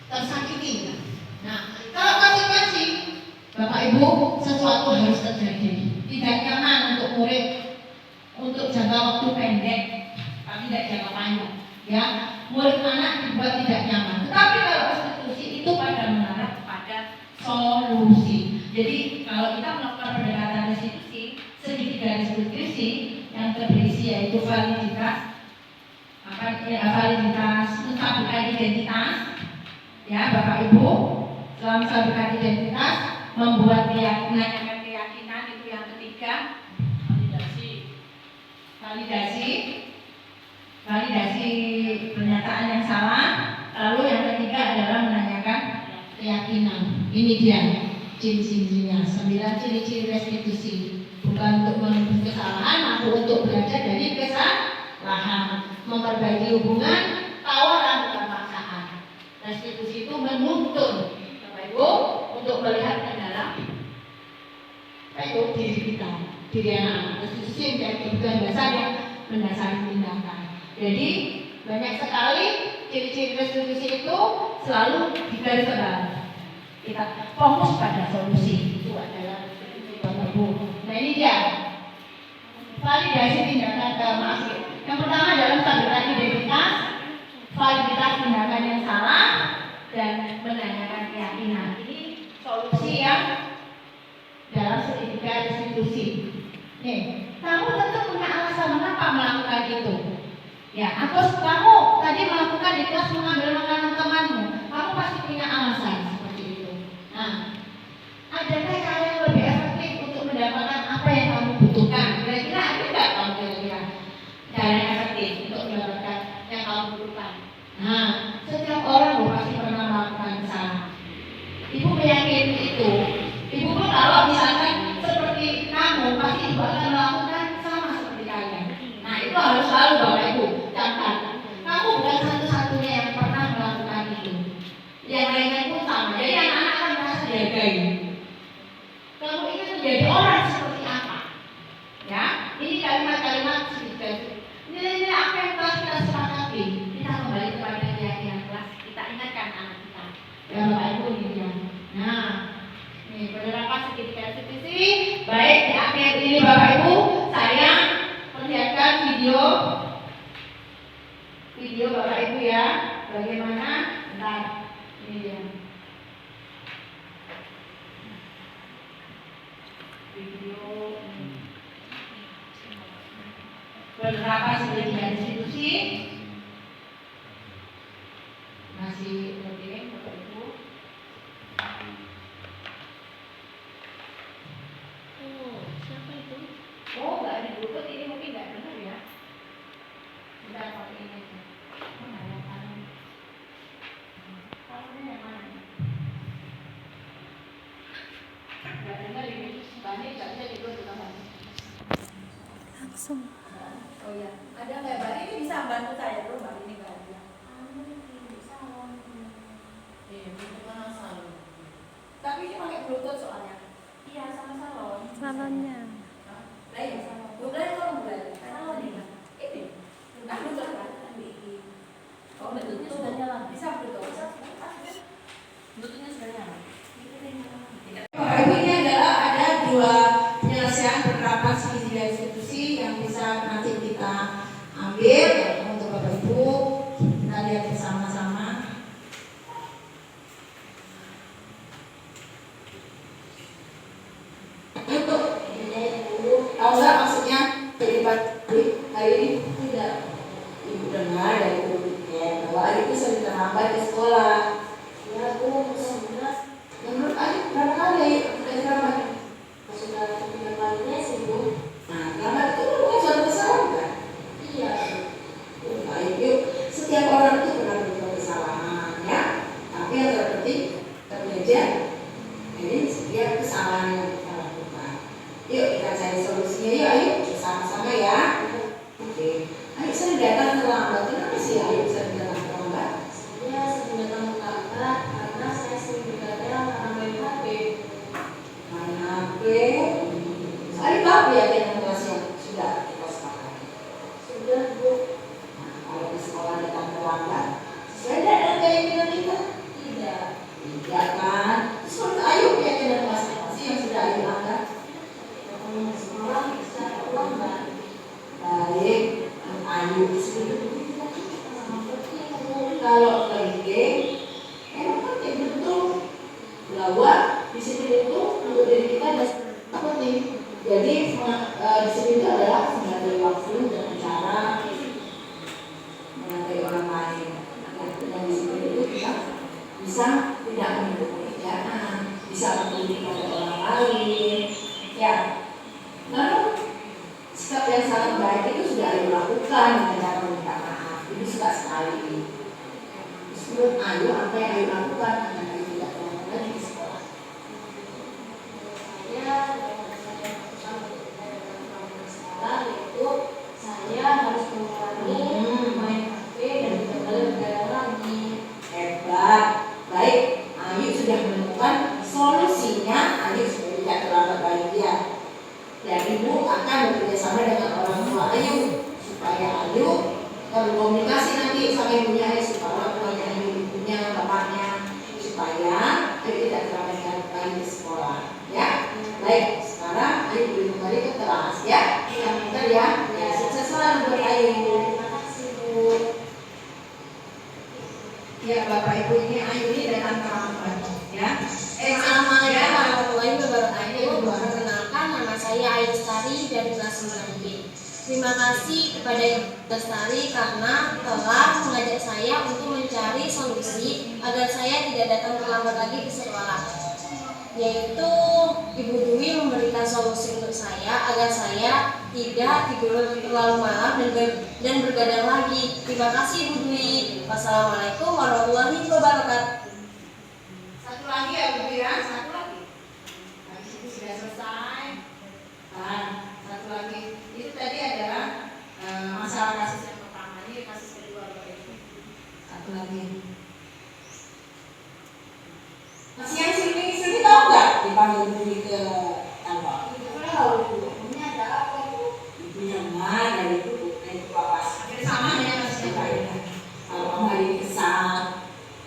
[SPEAKER 5] tersakiti. Nah, kalau konsekuensi Bapak Ibu, sesuatu harus terjadi. Tidak nyaman untuk murid untuk jangka waktu pendek, tapi tidak jangka panjang. Ya, murid anak dibuat tidak nyaman. Tetapi kalau restitusi itu pada mengarah kepada solusi. Jadi kalau kita melakukan pendekatan restitusi, segitiga restitusi yang terberisi yaitu validitas, menstabilkan identitas, ya Bapak Ibu, setelah menstabilkan identitas, membuat menanyakan keyakinan itu yang ketiga, validasi pernyataan yang salah, lalu yang ketiga adalah menanyakan keyakinan. Ini dia ciri-cirinya, 9 ciri-ciri restitusi. Bukan untuk menuntut kesalahan, namun untuk belajar dari kesalahan, memperbaiki hubungan, tawaran bukan paksaan. Restitusi itu menuntun Bapak Ibu untuk melihat ke dalam diri kita, diri anak-anak. Restitusi menjadi kebutuhan dasar yang mendasari tindakan. Jadi banyak sekali ciri-ciri restitusi itu selalu digarisbawahi. Kita fokus pada solusi, itu adalah restitusi Bapak Ibu. Nah ini dia validasi tindakan yang pertama adalah stabilitas identitas, validitas tindakan yang salah, dan menanyakan keyakinan. Ini solusi yang dalam segitiga restitusi. Nih, kamu tentu punya alasan mengapa melakukan itu. Ya, atau kamu tadi melakukan di kelas mengambil makanan temanmu, kamu pasti punya alasan seperti itu. Nah, adakah cara yang lebih efektif untuk mendapatkan apa yang kamu butuhkan? Kira-kira ada nggak kamu kira-kira cara yang efektif untuk mendapatkan yang kamu butuhkan? Nah, setiap orang pasti pernah melakukan kesalahan. Ibu meyakini itu. Ibu pun kalau misalkan seperti kamu, pasti ibu akan melakukan sama seperti kalian. Nah, itu harus selalu Bapak Ibu catat. Kamu bukan satu-satunya yang pernah melakukan itu. Yang lainnya pun sama. Jadi anak-anak akan merasa dihargai. Kamu ingin menjadi orang seperti apa? Ya, ini kalimat-kalimat sedikit. Nilai-nilai apa yang telah kita sepakati? Kita kembali kepada keyakinan kelas. Kita ingatkan anak kita. Ya Bapak Ibu ini dia. Nah, ini penerapan segitiga restitusi. Baik, di akhir ini Bapak Ibu, saya perlihatkan video Bapak Ibu ya. Bagaimana? Bentar, ini dia. Video penerapan segitiga restitusi. Masih loading Bapak Ibu.
[SPEAKER 2] Siapa itu?
[SPEAKER 5] Oh, nggak ada Bluetooth, ini mungkin nggak benar ya. Kita pakai ini aja. Mana yang kanan? Kanannya yang mana? Nggak dengar ini. Banyak nggak bisa di-Bluetooth teman.
[SPEAKER 2] Langsung.
[SPEAKER 5] Oh ya, ada nggak Mbak? Ini bisa bantu saya dulu Mbak, ini nggak ada. Iya, Bluetooth mana salon? Tapi ini pakai Bluetooth soalnya. Iya, sama salon.
[SPEAKER 2] Salonnya.
[SPEAKER 5] Lah ya, bukan kalau bukan. Salon ini. Ini. Nah, Bluetooth kan? Oh, Bluetoothnya sudah nyala. Bisa Bluetooth. Bluetoothnya sudah nyala. Bapak Ibu, ini adalah ada 2 penyelesaian penerapan segitiga restitusi yang bisa nanti kita ambil untuk Bapak Ibu. Kita lihat bersama-sama. Untuk tahu nggak maksudnya terlibat hari ini tidak ibu dengar dari guru bahwa hari itu sering terlambat ke sekolah. Ya Bu, menurut Adik berapa kali terlambat? Sudah 3 kalinya sih Bu. Nah, terlambat itu bukan suatu kesalahan kan? Iya. Baik yuk, setiap orang itu pernah berbuat kesalahan ya. Tapi yang terpenting belajar. Jadi setiap kesalahan yang kita lakukan. Yuk kita cari solusinya yuk, ayo bersama-sama ya. Oke. Ayo sering datang terlambat. Kenapa sih ayo sering datang terlambat? Saya sering datang terlambat karena saya sering begadang karena main HP. Main HP. Ayo tahu ya dengan kelas yang sudah kita sepakati. Sudah Bu. Nah, kalau di sekolah datang terlambat
[SPEAKER 1] bisa tidak menuntut pekerjaan, bisa memberi pada orang lain, ya. Lalu sikap yang sangat baik itu sudah Ayu lakukan dengan cara meminta maaf. Ini suka sekali. Menurut Ayu, apa yang Ayu lakukan agar Ayu tidak terulang lagi di sekolah?
[SPEAKER 2] Yaitu saya harus mengurangi main HP dan kembali bergadang lagi.
[SPEAKER 1] Hebat. Baik, Ayu sudah menemukan solusinya. Ayu supaya tidak terlambat bahagia. Dan ibu akan bekerjasama dengan orang tua Ayu supaya Ayu berkomunikasi nanti sama ibunya Ayu, supaya orang tuanya Ayu, ibunya, bapaknya, supaya Ayu tidak terlambat lagi di sekolah. Ya, baik. Sekarang Ayu boleh kembali ke kelas ya. Yang pintar ya. Ya, sukses selalu buat Ayu.
[SPEAKER 2] Terima kasih Bu.
[SPEAKER 1] Ya, Bapak Ibu, ini Ayu ini datang terlambat ya.
[SPEAKER 2] Assalamualaikum warahmatullahi wabarakatuh. Perkenalkan, nama saya Ayu Lestari dari kelas 9B. Terima kasih kepada Ibu Lestari karena telah mengajak saya untuk mencari solusi agar saya tidak datang terlambat lagi ke sekolah. Yaitu Ibu Dwi memberikan solusi untuk saya agar saya tidak tidur terlalu malam dan bergadang lagi. Terima kasih Ibu Dwi. Wassalamualaikum warahmatullahi wabarakatuh.
[SPEAKER 1] Satu lagi ya Bu ya, satu lagi. Habis itu sudah selesai. Dan satu lagi. Itu tadi adalah masalah kasus yang pertama, ini kasus kedua Bapak Ibu. Satu lagi. Masih yang sini tahu nggak dipanggil dulu ke kantor?
[SPEAKER 2] Ini ada apa Bu?
[SPEAKER 1] Ibunya mana dari itu Bapak. Hampir sama ya kasusnya Pak Ida. Kalau kamu hari ini kesal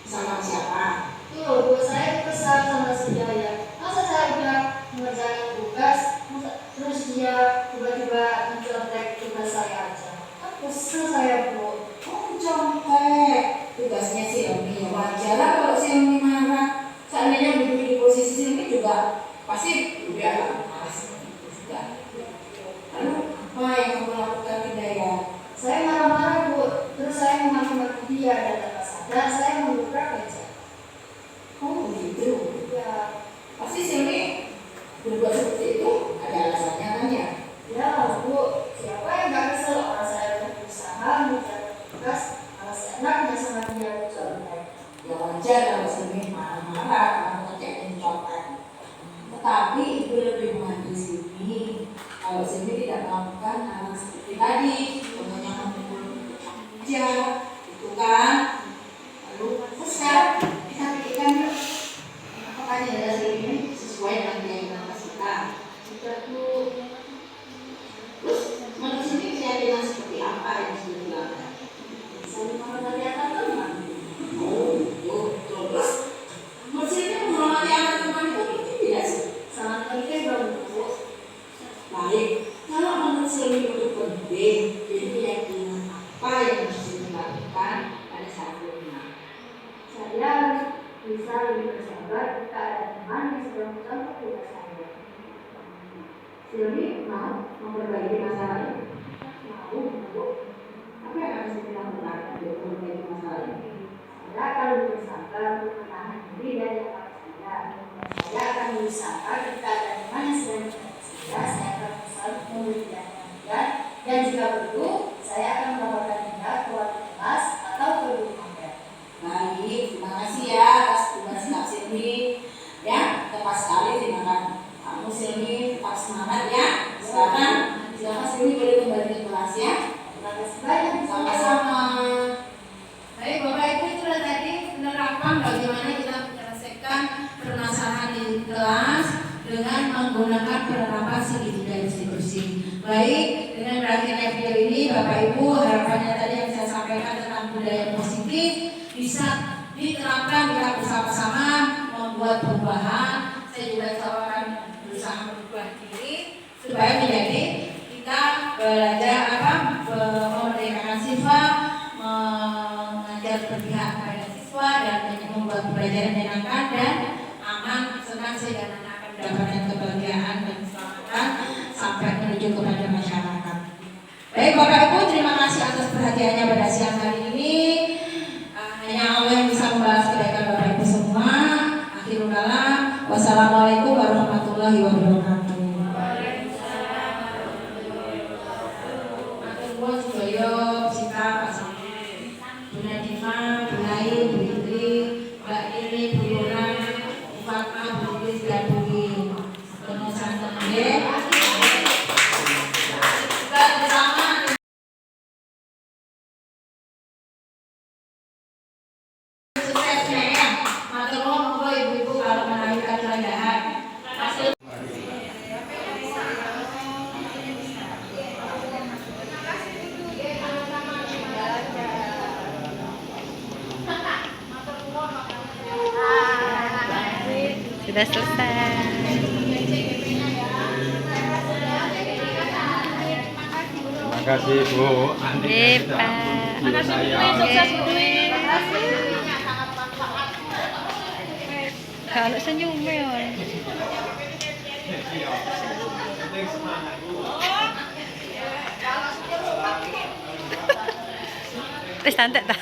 [SPEAKER 1] sama siapa?
[SPEAKER 2] Bu, saya kesal sama si Jaya. Masa saya udah mengerjakan tugas, terus dia tiba-tiba mencontek tugas saya aja. Kan kesel saya Bu.
[SPEAKER 1] Oh, contek. Tugasnya si Emi ya wajar lah kalau si Emi marah. Seandainya duduk di posisi Emi juga pasti udah agak marah seperti itu juga. Lalu apa yang kamu lakukan Hidayah?
[SPEAKER 2] Saya marah-marah Bu, terus saya memaki-maki dia dan tanpa sadar saya membuka meja.
[SPEAKER 1] Oh begitu.
[SPEAKER 2] Ya,
[SPEAKER 1] Pasti si Emi berbuat seperti itu ada alasannya kan ya?
[SPEAKER 2] ya Bu, siapa yang gak kesel orang saya udah berusaha mengerjakan tugas, malah seenaknya sama dia mencontek.
[SPEAKER 1] Ya wajar kalau si Emi marah-marah karena kerjaan contek. Tetapi itu lebih mengambil sini. Kalau sini tidak melakukan hal seperti tadi, contohnya memukul aja, itu kan. Lalu sekarang kita pikirkan yuk, apakah dari ini sesuai dengan keinginan kita?
[SPEAKER 2] Sudah Bu,
[SPEAKER 1] Terus menurut sini keyakinan seperti apa yang sudah dilakukan?
[SPEAKER 2] saya mengerjakan teman.
[SPEAKER 1] Oh, betul. Terus menurut sini menghormati anak teman itu penting tidak sih?
[SPEAKER 2] Sangat penting dong Bu.
[SPEAKER 1] Baik, kalau menurut Sylvie itu penting, jadi keyakinan apa yang harus dilakukan pada saat rumah?
[SPEAKER 2] Saya harus bisa lebih bersabar jika ada teman yang sedang mencontoh tugas saya.
[SPEAKER 1] Sylvie mau memperbaiki masalah ini?
[SPEAKER 2] Mau Bu,
[SPEAKER 1] Apa yang harus dilakukan untuk memperbaiki masalah ini?
[SPEAKER 2] saya akan lebih bersabar untuk menahan diri dari anak saya. Saya akan berusaha jika ada teman yang sedang mencontoh saya akan berusaha untuk memberikan perhatian dan jika perlu, saya akan melaporkan dia ke wali kelas atau ke guru magang.
[SPEAKER 1] Baik, terima kasih ya atas tugas Kak Sylvie. Ya, tepat sekali, terima kasih. Kamu Sylvie tetap semangat ya. Sekarang silakan Sylvie boleh kembali ke kelas ya.
[SPEAKER 2] Terima kasih banyak Bu.
[SPEAKER 1] Sama-sama. Baik Bapak Ibu, itu tadi penerapan bagaimana kita menyelesaikan permasalahan di kelas dengan menggunakan penerapan segitiga diskusi. Baik, dengan berakhirnya video ini Bapak Ibu, harapannya tadi yang saya sampaikan tentang budaya positif bisa diterapkan kita bersama-sama membuat perubahan. Saya juga akan berusaha merubah diri supaya menjadi kita belajar memerdekakan siswa, mengajar berpihak pada siswa dan membuat pembelajaran menyenangkan dan aman, senang sehingga anak akan mendapatkan kebahagiaan dan keselamatan sampai menuju kepada masyarakat. Baik Bapak Ibu, terima kasih atas perhatiannya pada siang hari ini. Hanya Allah yang bisa membalas kebaikan Bapak Ibu semua. Nadima, Bu Lain, Bu Indri, Mbak Nini, Bu Yura, Bu Fatma, Bu Idris, dan Bu Win. Penuh santan nggih. Juga bersama suksesnya ya. Matur nuwun monggo ibu-ibu kalau menaikkan perayaan.
[SPEAKER 6] Sudah selesai.
[SPEAKER 4] Terima kasih Bu.
[SPEAKER 6] Iya, Pak. Kalau senyumnya. Wis santai ta.